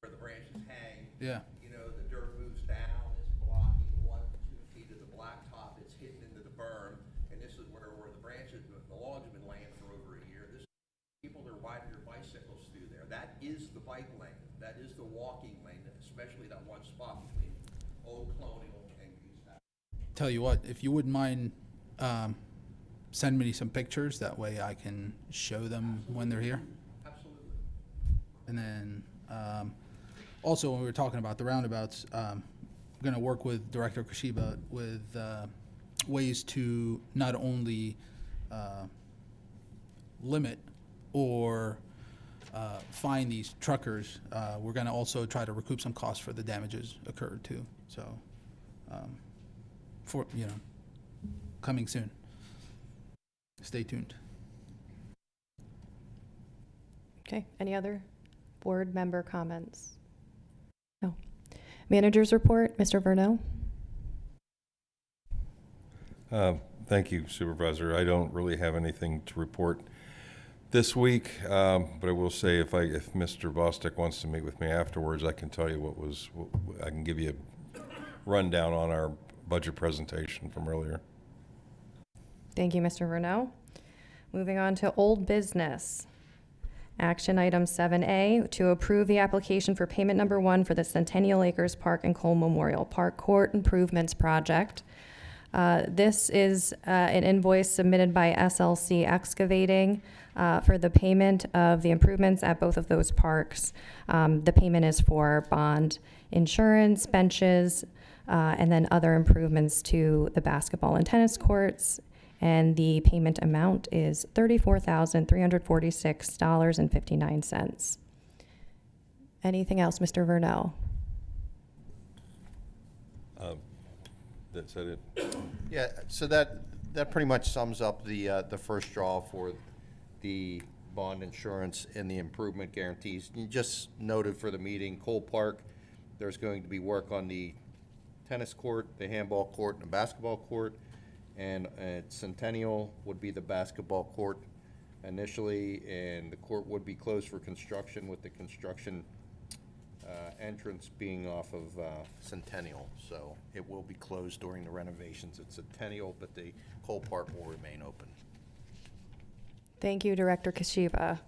where the branches hang. Yeah. The dirt moves down, it's blocking 1 to 2 feet of the blacktop, it's hitting into the berm, and this is where the branches, the logs have been laying for over a year. People are riding their bicycles through there. That is the bike lane. That is the walking lane, especially that one spot between Old Colonial and Goose Valley. Tell you what, if you wouldn't mind, send me some pictures. That way I can show them when they're here. Absolutely. And then, also when we were talking about the roundabouts, I'm going to work with Director Kashiba with ways to not only limit or fine these truckers, we're going to also try to recoup some costs for the damages occurred too. So, coming soon. Stay tuned. Okay, any other board member comments? No. Managers report, Mr. Vernell. Thank you, Supervisor. I don't really have anything to report this week, but I will say if Mr. Bostic wants to meet with me afterwards, I can tell you I can give you a rundown on our budget presentation from earlier. Thank you, Mr. Vernell. Moving on to old business. Action item 7A, to approve the application for payment number 1 for the Centennial Acres Park and Cole Memorial Park Court Improvements Project. This is an invoice submitted by SLC Excavating for the payment of the improvements at both of those parks. The payment is for bond insurance, benches, and then other improvements to the basketball and tennis courts. And the payment amount is $34,346.59. Anything else, Mr. Vernell? That's it. Yeah, so that pretty much sums up the first draw for the bond insurance and the improvement guarantees. You just noted for the meeting, Cole Park, there's going to be work on the tennis court, the handball court, and the basketball court. And at Centennial would be the basketball court initially, and the court would be closed for construction, with the construction entrance being off of Centennial. So it will be closed during the renovations at Centennial, but the Cole Park will remain open. Thank you, Director Kashiba.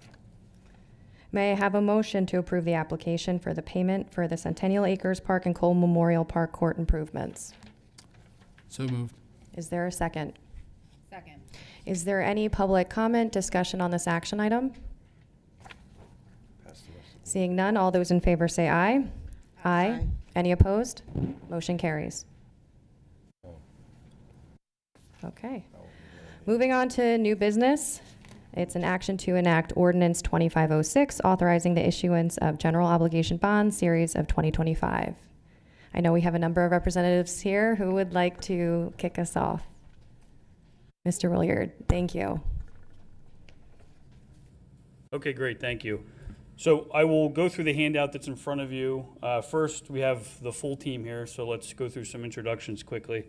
May I have a motion to approve the application for the payment for the Centennial Acres Park and Cole Memorial Park Court improvements? So moved. Is there a second? Second. Is there any public comment, discussion on this action item? Seeing none, all those in favor say aye. Aye. Any opposed? Motion carries. Okay. Moving on to new business. It's an action to enact Ordinance 2506, authorizing the issuance of general obligation bonds, series of 2025. I know we have a number of representatives here who would like to kick us off. Mr. Williard, thank you. Okay, great, thank you. So I will go through the handout that's in front of you. First, we have the full team here, so let's go through some introductions quickly.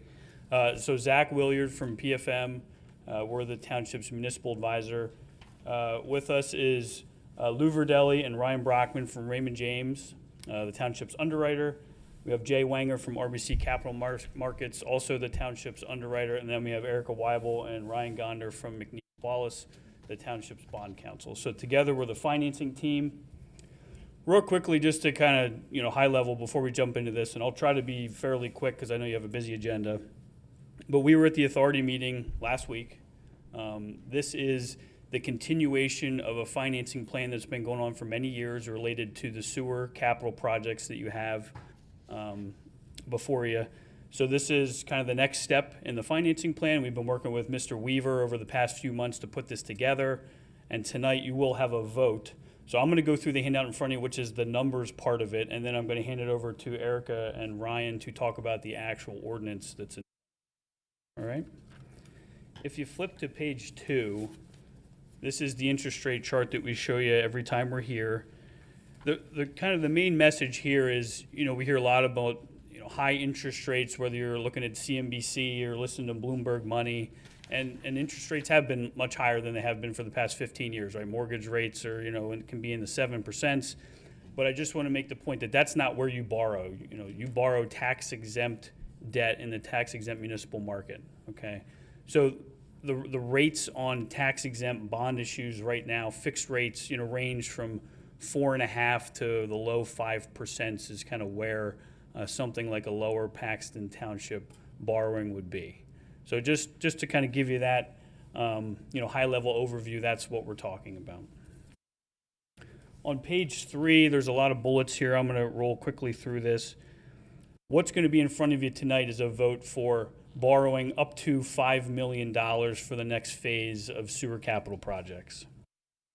So Zach Williard from PFM, we're the township's municipal advisor. With us is Lou Verdelli and Ryan Brockman from Raymond James, the township's underwriter. We have Jay Wanger from RBC Capital Markets, also the township's underwriter. And then we have Erica Weibel and Ryan Gonder from McNeil Wallace, the township's bond counsel. So together we're the financing team. Real quickly, just to kind of, high level before we jump into this, and I'll try to be fairly quick because I know you have a busy agenda. But we were at the authority meeting last week. This is the continuation of a financing plan that's been going on for many years related to the sewer capital projects that you have before you. So this is kind of the next step in the financing plan. We've been working with Mr. Weaver over the past few months to put this together, and tonight you will have a vote. So I'm going to go through the handout in front of you, which is the numbers part of it, and then I'm going to hand it over to Erica and Ryan to talk about the actual ordinance that's in. All right. If you flip to page 2, this is the interest rate chart that we show you every time we're here. The kind of the main message here is, we hear a lot about high interest rates, whether you're looking at CNBC or listening to Bloomberg Money, and interest rates have been much higher than they have been for the past 15 years, right? Mortgage rates are, it can be in the 7%. But I just want to make the point that that's not where you borrow. You borrow tax-exempt debt in the tax-exempt municipal market, okay? So the rates on tax-exempt bond issues right now, fixed rates, range from 4.5% to the low 5% is kind of where something like a lower Paxton Township borrowing would be. So just to kind of give you that, high-level overview, that's what we're talking about. On page 3, there's a lot of bullets here. I'm going to roll quickly through this. What's going to be in front of you tonight is a vote for borrowing up to $5 million for the next phase of sewer capital projects.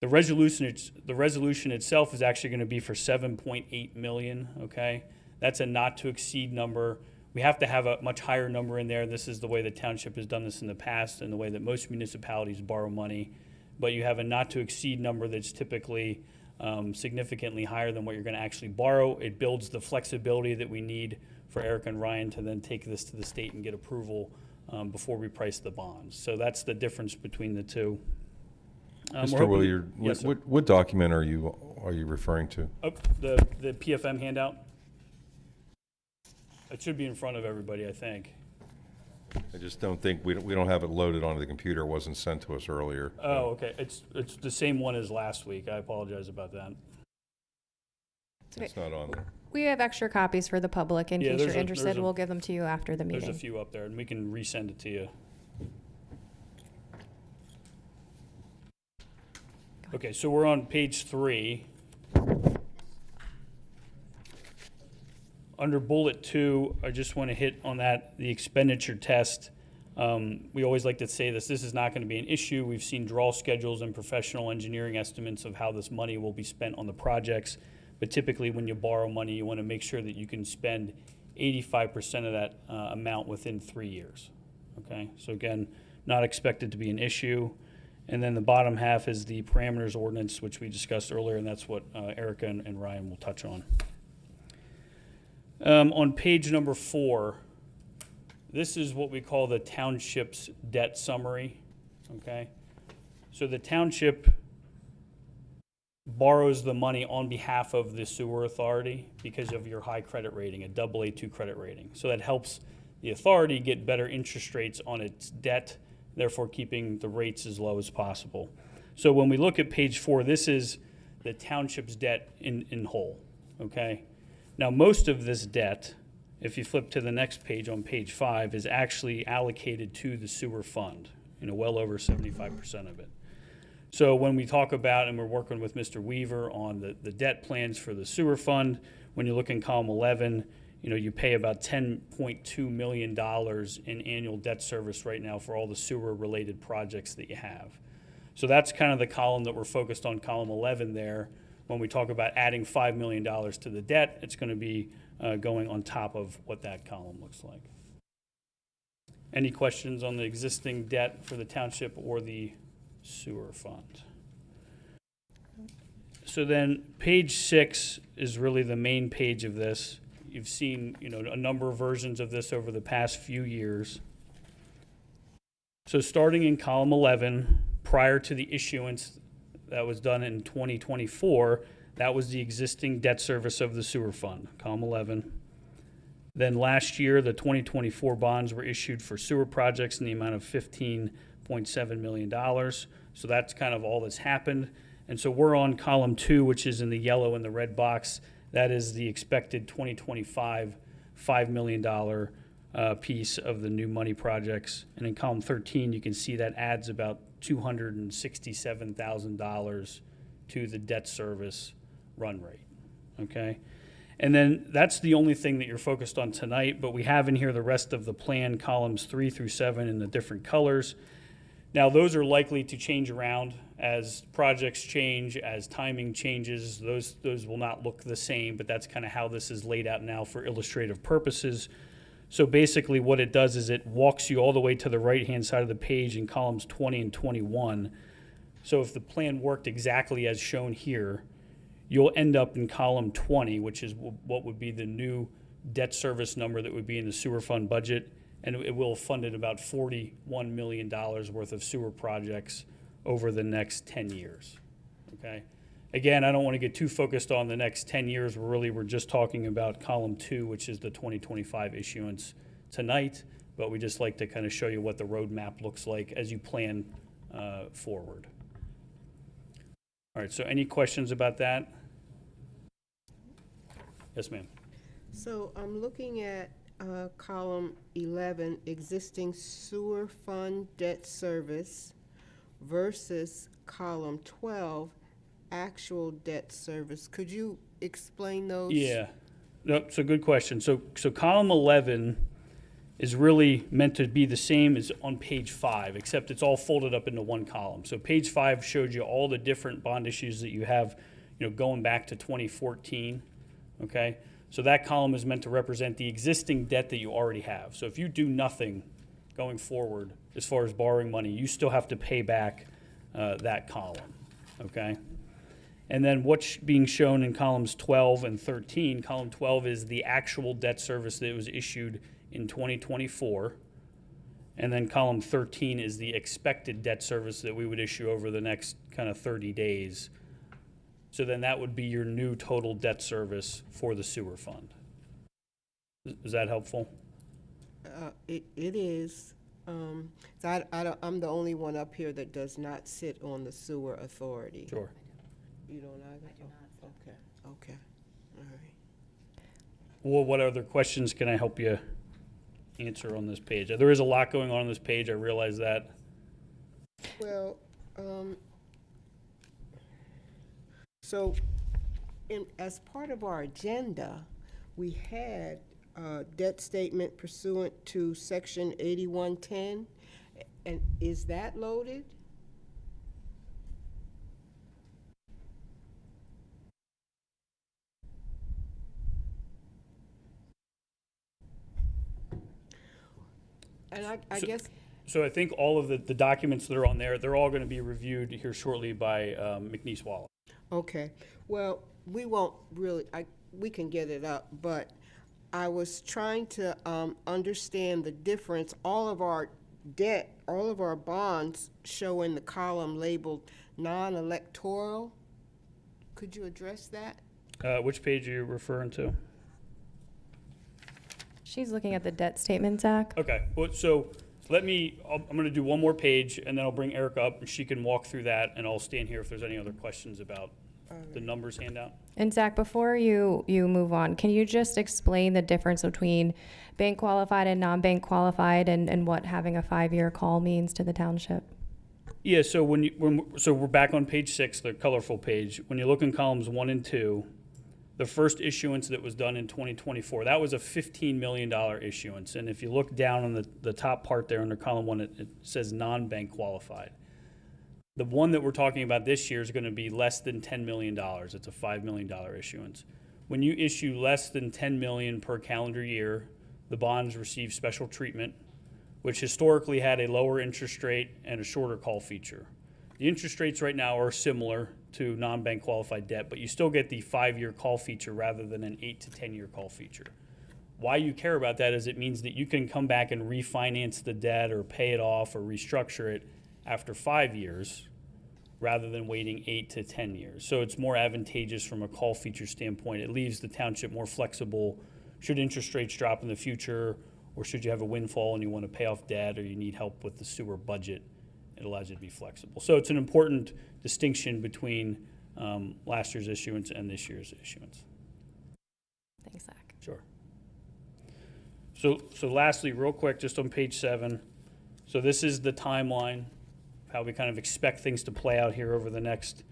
The resolution itself is actually going to be for $7.8 million, okay? That's a not to exceed number. We have to have a much higher number in there. This is the way the township has done this in the past and the way that most municipalities borrow money. But you have a not to exceed number that's typically significantly higher than what you're going to actually borrow. It builds the flexibility that we need for Eric and Ryan to then take this to the state and get approval before we price the bonds. So that's the difference between the two. We're Mr. hoping- Williard, Yes, sir. what document are you referring to? Oh, the PFM handout? It should be in front of everybody, I think. I just don't think, we don't have it loaded onto the computer. It wasn't sent to us earlier. Oh, okay. It's the same one as last week. I apologize about that. It's not on there. We have extra copies for the public in Yeah, case there's you're a- interested. there's a- We'll give them to you after the There's meeting. a few up there, and we can resend it to you. Okay, so we're on page 3. Under bullet 2, I just want to hit on that, the expenditure test. We always like to say this is not going to be an issue. We've seen draw schedules and professional engineering estimates of how this money will be spent on the projects. But typically, when you borrow money, you want to make sure that you can spend 85% of that amount within 3 years. Okay, so again, not expected to be an issue. And then the bottom half is the parameters ordinance, which we discussed earlier, and that's what Erica and Ryan will touch on. On page number 4, this is what we call the township's debt summary. Okay, so the township borrows the money on behalf of the sewer authority because of your high credit rating, a AA2 credit rating. So that helps the authority get better interest rates on its debt, therefore keeping the rates as low as possible. So when we look at page 4, this is the township's debt in whole, okay? Now, most of this debt, if you flip to the next page on page 5, is actually allocated to the sewer fund, well over 75% of it. So when we talk about, and we're working with Mr. Weaver on the debt plans for the sewer fund, when you look in column 11, you pay about $10.2 million in annual debt service right now for all the sewer-related projects that you have. So that's kind of the column that we're focused on, column 11 there. When we talk about adding $5 million to the debt, it's going to be going on top of what that column looks like. Any questions on the existing debt for the township or the sewer fund? So then page 6 is really the main page of this. You've seen, a number of versions of this over the past few years. So starting in column 11, prior to the issuance that was done in 2024, that was the existing debt service of the sewer fund, column 11. Then last year, the 2024 bonds were issued for sewer projects in the amount of $15.7 million. So that's kind of all that's happened. And so we're on column 2, which is in the yellow and the red box. That is the expected 2025 $5 million piece of the new money projects. And in column 13, you can see that adds about $267,000 to the debt service run rate, okay? And then that's the only thing that you're focused on tonight, but we have in here the rest of the plan, columns 3 through 7 in the different colors. Now, those are likely to change around as projects change, as timing changes. Those will not look the same, but that's kind of how this is laid out now for illustrative purposes. So basically what it does is it walks you all the way to the right-hand side of the page in columns 20 and 21. So if the plan worked exactly as shown here, you'll end up in column 20, which is what would be the new debt service number that would be in the sewer fund budget, and it will have funded about $41 million worth of sewer projects over the next 10 years, okay? Again, I don't want to get too focused on the next 10 years. We're just talking about column 2, which is the 2025 issuance tonight, but we just like to kind of show you what the roadmap looks like as you plan forward. All right, so any questions about that? Yes, ma'am. So I'm looking at column 11, existing sewer fund debt service versus column 12, actual debt service. Could you explain those? Yeah, no, so good question. So column 11 is really meant to be the same as on page 5, except it's all folded up into one column. So page 5 showed you all the different bond issues that you have, going back to 2014, okay? So that column is meant to represent the existing debt that you already have. So if you do nothing going forward as far as borrowing money, you still have to pay back that column, okay? And then what's being shown in columns 12 and 13, column 12 is the actual debt service that was issued in 2024. And then column 13 is the expected debt service that we would issue over the next kind of 30 days. So then that would be your new total debt service for the sewer fund. Is that helpful? It is. I'm the only one up here that does not sit on the sewer authority. Sure. You don't either? I do not. Okay, all right. Well, what other questions can I help you answer on this page? There is a lot going on this page, I realize that. Well, so as part of our agenda, we had debt statement pursuant to section 8110, and is that loaded? And I guess, So I think all of the documents that are on there, they're all going to be reviewed here shortly by McNeese Wallace. okay, well, we won't really, we can get it up, but I was trying to understand the difference. All of our debt, all of our bonds show in the column labeled non-electoral. Could you address that? Which page are you referring to? She's looking at the debt statement, Zach. Okay, well, so I'm going to do one more page, and then I'll bring Erica up, and she can walk through that, and I'll stand here if there's any other questions about the numbers handout. And Zach, before you move on, can you just explain the difference between bank qualified and non-bank qualified, and what having a 5-year call means to the township? Yeah, so so we're back on page 6, the colorful page. When you look in columns 1 and 2, the first issuance that was done in 2024, that was a $15 million issuance. And if you look down on the top part there under column 1, it says non-bank qualified. The one that we're talking about this year is going to be less than $10 million. It's a $5 million issuance. When you issue less than $10 million per calendar year, the bonds receive special treatment, which historically had a lower interest rate and a shorter call feature. The interest rates right now are similar to non-bank qualified debt, but you still get the 5-year call feature rather than an 8 to 10-year call feature. Why you care about that is it means that you can come back and refinance the debt or pay it off or restructure it after 5 years rather than waiting 8 to 10 years. So it's more advantageous from a call feature standpoint. It leaves the township more flexible should interest rates drop in the future, or should you have a windfall and you want to pay off debt or you need help with the sewer budget. It allows you to be flexible. So it's an important distinction between last year's issuance and this year's issuance. Thanks, Zach. Sure. So lastly, real quick, just on page 7. So this is the timeline, how we kind of expect things to play out here over the next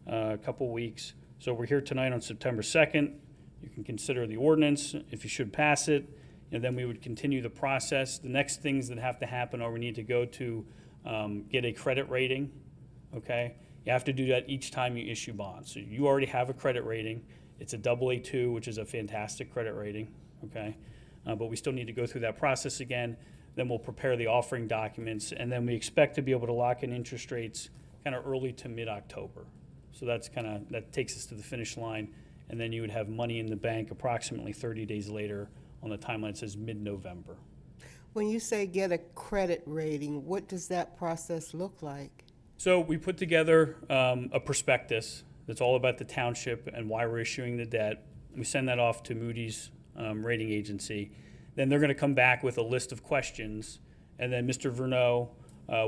couple weeks. So we're here tonight on September 2nd. You can consider the ordinance if you should pass it, and then we would continue the process. The next things that have to happen are we need to go to get a credit rating, okay? You have to do that each time you issue bonds. So you already have a credit rating. It's a AA2, which is a fantastic credit rating, okay? But we still need to go through that process again. Then we'll prepare the offering documents, and then we expect to be able to lock in interest rates kind of early to mid-October. So that takes us to the finish line, and then you would have money in the bank approximately 30 days later. On the timeline, it says mid-November. when you say get a credit rating, what does that process look like? So we put together a prospectus that's all about the township and why we're issuing the debt. We send that off to Moody's rating agency. Then they're going to come back with a list of questions, and then Mr. Verneau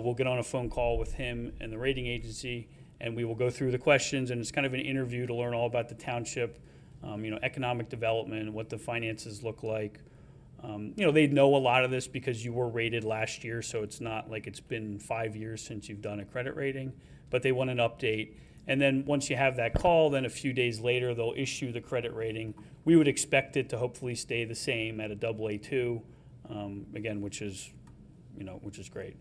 will get on a phone call with him and the rating agency, and we will go through the questions, and it's kind of an interview to learn all about the township, economic development, what the finances look like. They know a lot of this because you were rated last year, so it's not like it's been 5 years since you've done a credit rating, but they want an update. And then once you have that call, then a few days later, they'll issue the credit rating. We would expect it to hopefully stay the same at a AA2, again, which is great.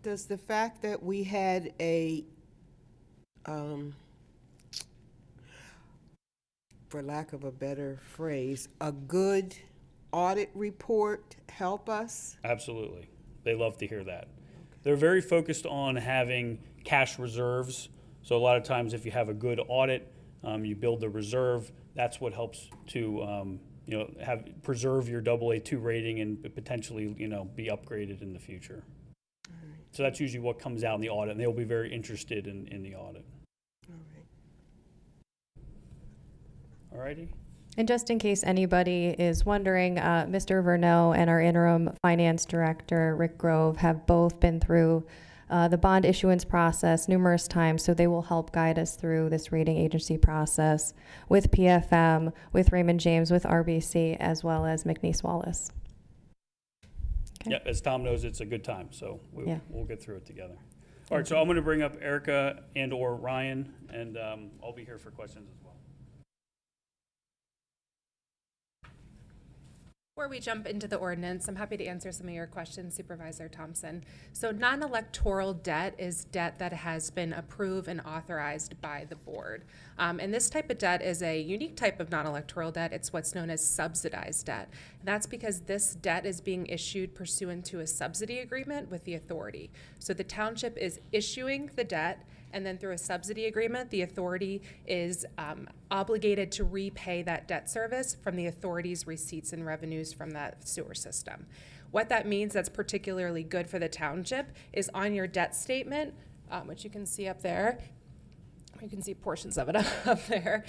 Does the fact that we had a, for lack of a better phrase, a good audit report help us? Absolutely. They love to hear that. They're very focused on having cash reserves. So a lot of times if you have a good audit, You build the reserve. That's what helps to preserve your AA2 rating and potentially be upgraded in the future. So that's usually what comes out in the audit, and they'll be very interested in the audit. All right. All righty. And just in case anybody is wondering, Mr. Verneau and our interim finance director, Rick Grove, have both been through the bond issuance process numerous times, so they will help guide us through this rating agency process with PFM, with Raymond James, with RBC, as well as McNeese Wallace. Okay. Yeah, as Tom knows, it's a good time, so we'll get through it together. All right, so you. I'm going to bring up Erica and or Ryan, and I'll be here for questions as well. Before we jump into the ordinance, I'm happy to answer some of your questions, Supervisor Thompson. So non-electoral debt is debt that has been approved and authorized by the board. And this type of debt is a unique type of non-electoral debt. It's what's known as subsidized debt. And that's because this debt is being issued pursuant to a subsidy agreement with the authority. So the township is issuing the debt, and then through a subsidy agreement, the authority is obligated to repay that debt service from the authority's receipts and revenues from that sewer system. What that means that's particularly good for the township is on your debt statement, which you can see up there. You can see portions of it up there.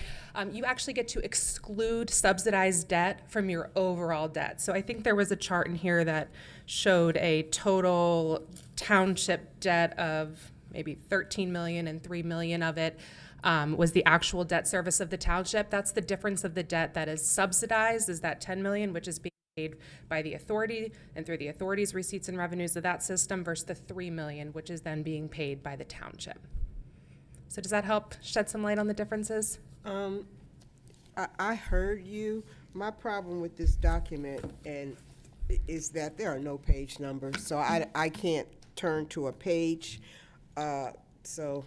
You actually get to exclude subsidized debt from your overall debt. So I think there was a chart in here that showed a total township debt of maybe 13 million, and 3 million of it was the actual debt service of the township. That's the difference of the debt that is subsidized, is that 10 million, which is being paid by the authority and through the authority's receipts and revenues of that system, versus the 3 million, which is then being paid by the township. So does that help shed some light on the differences? I heard you. My problem with this document is that there are no page numbers, so I can't turn to a page. So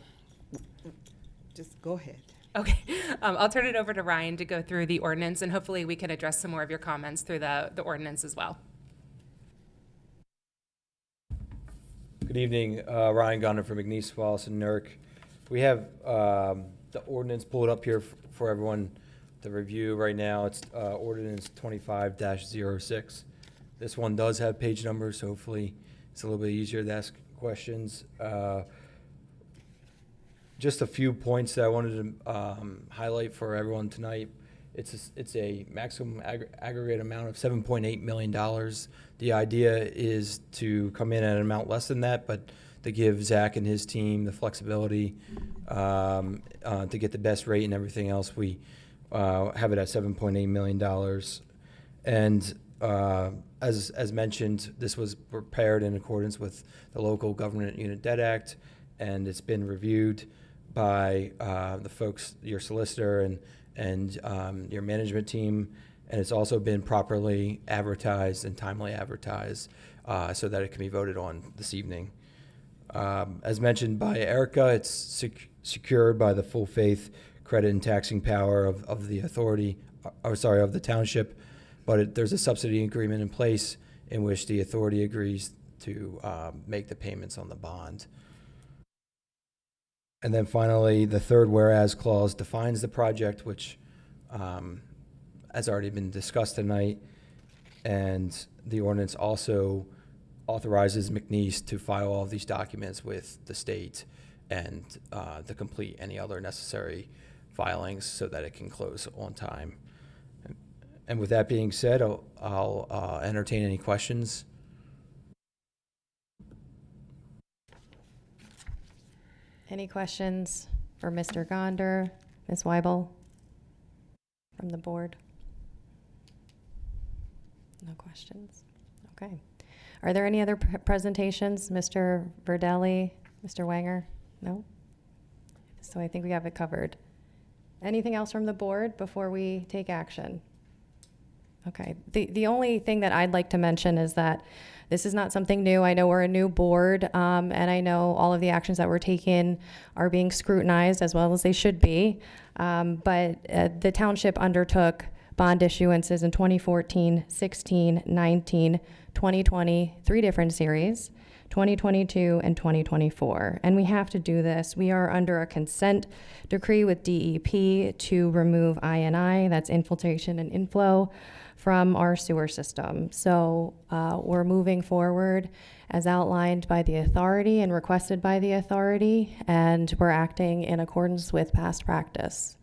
just go ahead. Okay, I'll turn it over to Ryan to go through the ordinance, and hopefully we can address some more of your comments through the ordinance as well. Good evening, Ryan Gunner from McNeese, Wallace, and Nurk. We have the ordinance pulled up here for everyone to review right now. It's ordinance 25-06. This one does have page numbers, so hopefully it's a little bit easier to ask questions. Just a few points that I wanted to highlight for everyone tonight. It's a maximum aggregate amount of $7.8 million. The idea is to come in at an amount less than that, but to give Zach and his team the flexibility to get the best rate and everything else. We have it at $7.8 million. And as mentioned, this was prepared in accordance with the Local Government Unit Debt Act, and it's been reviewed by the folks, your solicitor and your management team, and it's also been properly advertised and timely advertised so that it can be voted on this evening. As mentioned by Erica, it's secured by the full faith, credit, and taxing power of the authority, of the township, but there's a subsidy agreement in place in which the authority agrees to make the payments on the bond. And then finally, the third whereas clause defines the project, which has already been discussed tonight, and the ordinance also authorizes McNeese to file all of these documents with the state and to complete any other necessary filings so that it can close on time. And with that being said, I'll entertain any questions. Any questions for Mr. Gonder, Ms. Weibel from the board? No questions. Okay. Are there any other presentations, Mr. Verdelli, Mr. Wanger? No? So I think we have it covered. Anything else from the board before we take action? Okay. The only thing that I'd like to mention is that this is not something new. I know we're a new board, and I know all of the actions that we're taking are being scrutinized as well as they should be. But the township undertook bond issuances in 2014, 16, 19, 2020, 3 different series. 2022, and 2024. And we have to do this. We are under a consent decree with DEP to remove I&I, that's infiltration and inflow, from our sewer system. So we're moving forward as outlined by the authority and requested by the authority, and we're acting in accordance with past practice.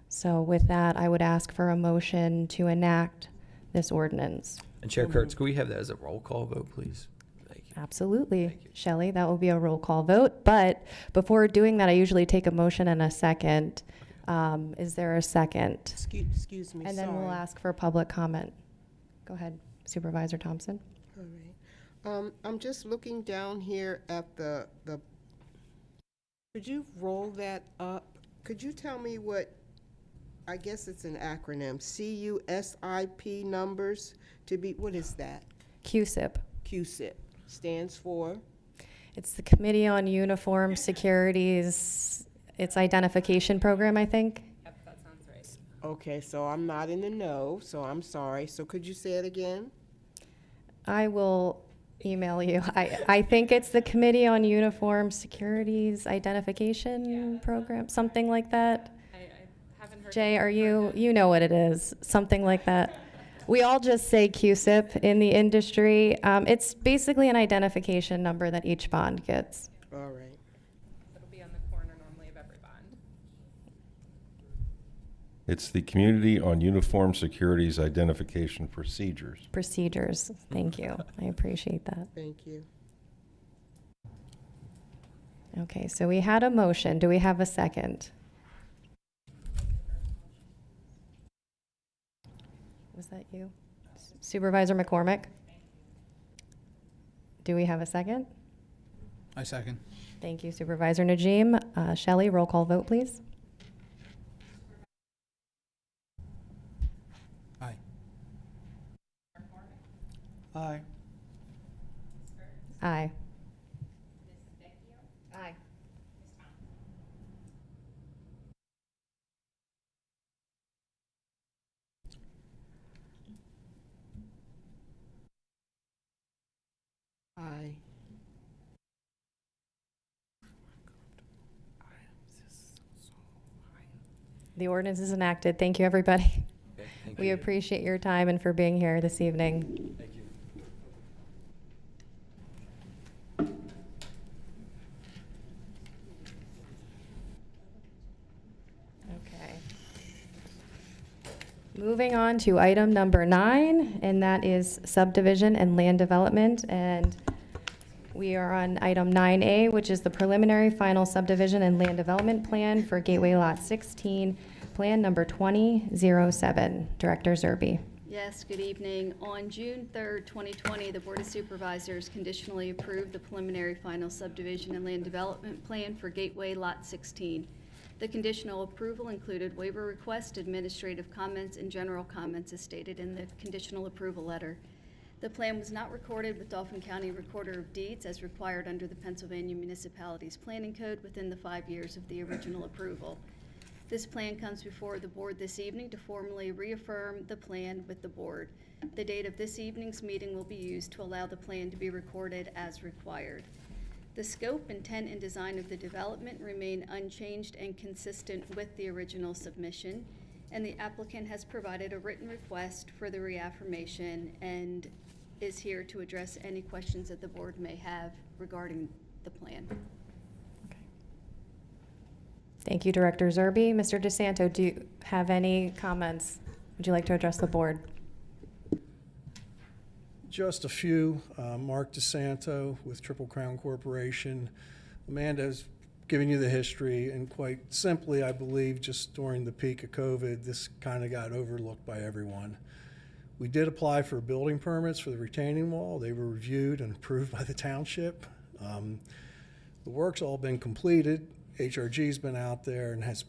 So with that, I would ask for a motion to enact this ordinance. And Chair Kurtz, could we have that as a roll call vote, please? Thank you. Absolutely. Shelley, that will be a roll call vote. But before doing that, I usually take a motion and a second. Is there a second? Excuse me, And then we'll sorry. ask for public comment. Go ahead, Supervisor Thompson. All right. I'm just looking down here at the, could you roll that up? Could you tell me what, I guess it's an acronym, CUSIP numbers to be, what is that? QSIP. QSIP stands for? It's the Committee on Uniform Securities, its identification program, I think. Yep, that sounds right. Okay, so I'm not in the know, so I'm sorry. So could you say it again? I will email you. I think it's the Committee on Uniform Securities Identification Program, something like that. I haven't heard. Jay, are you know what it is, something like that. We all just say QSIP in the industry. It's basically an identification number that each bond gets. All right. It'll be on the corner normally of every bond. It's the Community on Uniform Securities Identification Procedures. Procedures, thank you. I appreciate that. Thank you. Okay, so we had a motion. Do we have a second? Was that you? Supervisor McCormick? Do we have a second? I second. Thank you, Supervisor Najim. Shelley, roll call vote, please. Aye. Aye. Aye. Aye. Aye. The ordinance is enacted. Thank you, everybody. Okay, thank We you. appreciate your time and for being here this evening. Thank you. Okay. Moving on to item number 9, and that is subdivision and land development. And we are on item 9A, which is the preliminary final subdivision and land development plan for Gateway Lot 16, plan number 2007. Director Zerby. Yes, good evening. On June 3rd, 2020, the Board of Supervisors conditionally approved the preliminary final subdivision and land development plan for Gateway Lot 16. The conditional approval included waiver request, administrative comments, and general comments as stated in the conditional approval letter. The plan was not recorded with Dauphin County Recorder of Deeds as required under the Pennsylvania Municipalities Planning Code within the 5 years of the original approval. This plan comes before the board this evening to formally reaffirm the plan with the board. The date of this evening's meeting will be used to allow the plan to be recorded as required. The scope, intent, and design of the development remain unchanged and consistent with the original submission, and the applicant has provided a written request for the reaffirmation and is here to address any questions that the board may have regarding the plan. Thank you, Director Zerby. Mr. DeSanto, do you have any comments? Would you like to address the board? Just a few. Mark DeSanto with Triple Crown Corporation. Amanda's giving you the history, and quite simply, I believe just during the peak of COVID, this kind of got overlooked by everyone. We did apply for building permits for the retaining wall. They were reviewed and approved by the township. The work's all been completed. HRG's been out there and has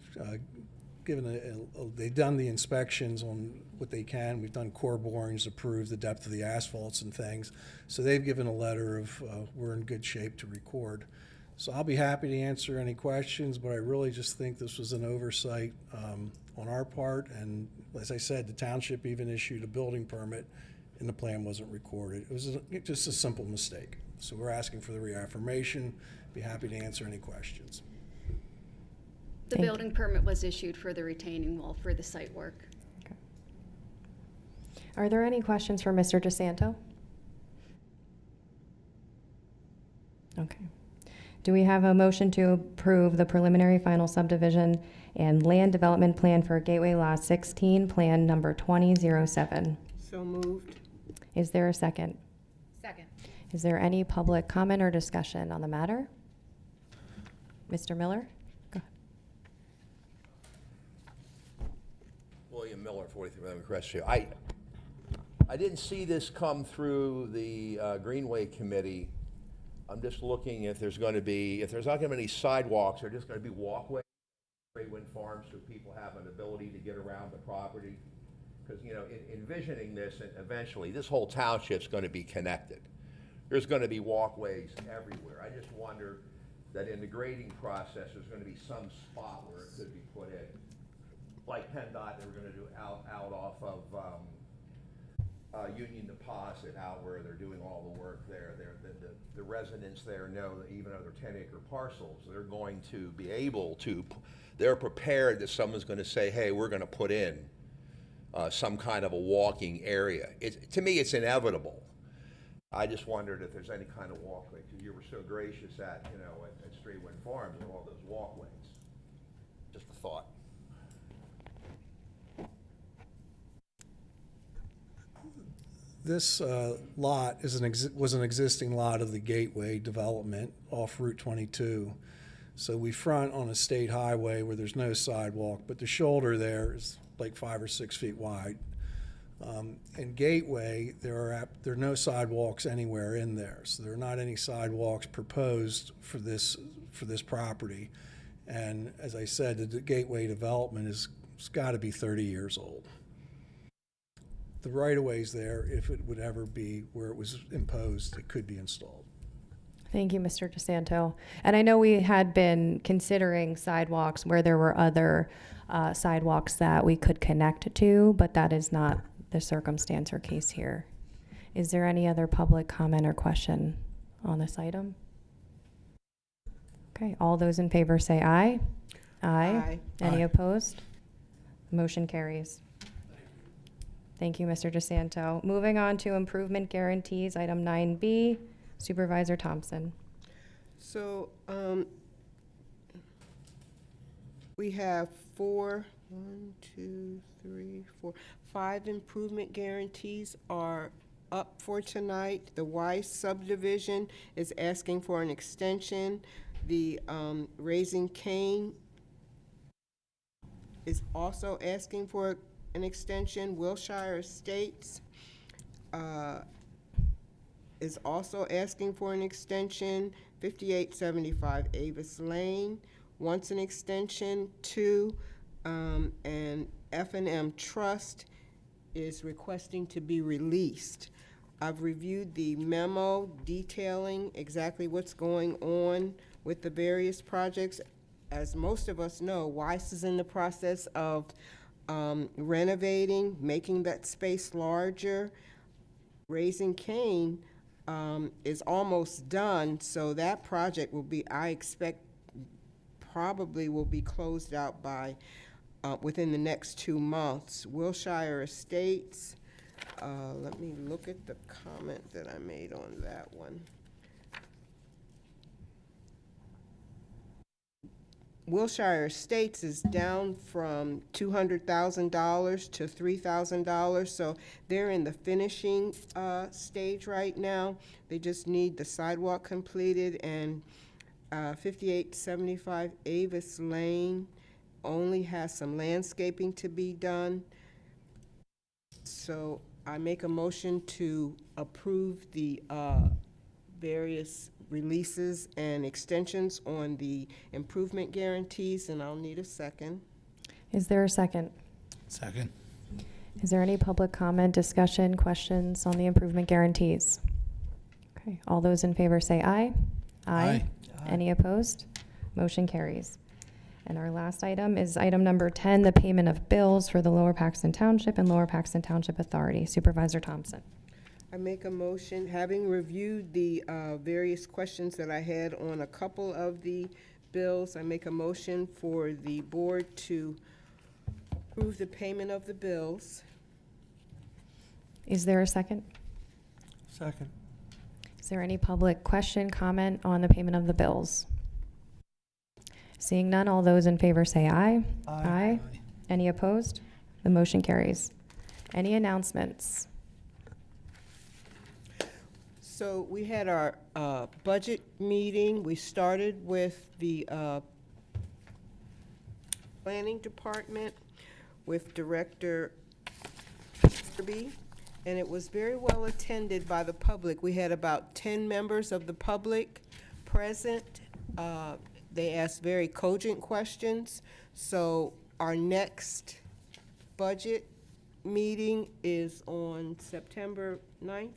they've done the inspections on what they can. We've done core borings to prove the depth of the asphalts and things. So they've given a letter of we're in good shape to record. So I'll be happy to answer any questions, but I really just think this was an oversight on our part. And as I said, the township even issued a building permit and the plan wasn't recorded. It was just a simple mistake. So we're asking for the reaffirmation. Be happy to answer any questions. The Thank you. building permit was issued for the retaining wall for the site work. Are there any questions for Mr. DeSanto? Okay. Do we have a motion to approve the preliminary final subdivision and land development plan for Gateway Lot 16, Plan Number 2007? So moved. Is there a second? Second. Is there any public comment or discussion on the matter? Mr. Miller? Go ahead. William Miller, 43 Miami Crest Street. I didn't see this come through the Greenway Committee. I'm just looking if there's going to be, if there's not going to be any sidewalks, they're just going to be walkways, Great Wind Farms, so people have an ability to get around the property. Because, you know, envisioning this, and eventually, this whole township's going to be connected. There's going to be walkways everywhere. I just wonder that in the grading process, there's going to be some spot where it could be put in. Like PennDOT, they were going to do out off of Union Deposit, out where they're doing all the work there. The residents there know that even though they're 10-acre parcels, they're going to be able to, they're prepared that someone's going to say, hey, we're going to put in some kind of a walking area. To me, it's inevitable. I just wondered if there's any kind of walkway, because you were so gracious at Straight Wind Farms and all those walkways. Just a thought. This lot was an existing lot of the Gateway development off Route 22. So we front on a state highway where there's no sidewalk, but the shoulder there is like 5 or 6 feet wide. In Gateway, there are no sidewalks anywhere in there, so there are not any sidewalks proposed for this property. And as I said, the Gateway development it's got to be 30 years old. The right-of-ways there, if it would ever be where it was imposed, it could be installed. Thank you, Mr. DeSanto. And I know we had been considering sidewalks where there were other sidewalks that we could connect to, but that is not the circumstance or case here. Is there any other public comment or question on this item? Okay, all those in favor say aye. Aye. Any Aye. opposed? Motion carries. Thank you, Mr. DeSanto. Moving on to improvement guarantees, item 9B, Supervisor Thompson. So, we have 5 improvement guarantees are up for tonight. The Weiss subdivision is asking for an extension. The Raising Cane is also asking for an extension. Wilshire Estates is also asking for an extension. 5875 Avis Lane wants an extension too. And F&M Trust is requesting to be released. I've reviewed the memo detailing exactly what's going on with the various projects. As most of us know, Weiss is in the process of renovating, making that space larger. Raising Cane is almost done, so that project will be, I expect, probably will be closed out by within the next 2 months. Wilshire Estates, let me look at the comment that I made on that one. Wilshire Estates is down from $200,000 to $3,000, so they're in the finishing stage right now. They just need the sidewalk completed, and 5875 Avis Lane only has some landscaping to be done. So I make a motion to approve the various releases and extensions on the improvement guarantees, and I'll need a second. Is there a second? Second. Is there any public comment, discussion, questions on the improvement guarantees? Okay, all those in favor say aye. Aye. Any opposed? Motion carries. And our last item is item number 10, the payment of bills for the Lower Paxton Township and Lower Paxton Township Authority. Supervisor Thompson. I make a motion, having reviewed the various questions that I had on a couple of the bills, I make a motion for the board to approve the payment of the bills. Is there a second? Second. Is there any public question, comment on the payment of the bills? Seeing none, all those in favor say aye. Aye. Any opposed? The motion carries. Any announcements? So we had our budget meeting. We started with the planning department with Director Kirby, and it was very well attended by the public. We had about 10 members of the public present. They asked very cogent questions. So our next budget meeting is on September 9th?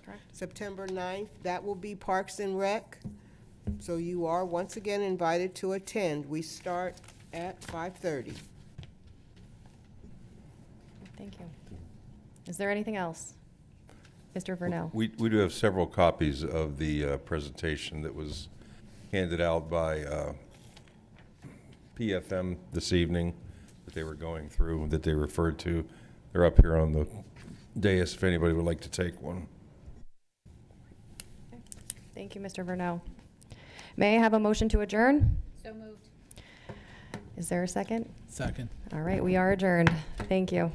Correct. September 9th. That will be Parks and Rec. So you are once again invited to attend. We start at 5:30. Thank you. Is there anything else? Mr. Vernell? We do have several copies of the presentation that was handed out by PFM this evening that they were going through, that they referred to. They're up here on the dais if anybody would like to take one. Thank you, Mr. Vernell. May I have a motion to adjourn? So moved. Is there a second? Second. All right, we are adjourned. Thank you.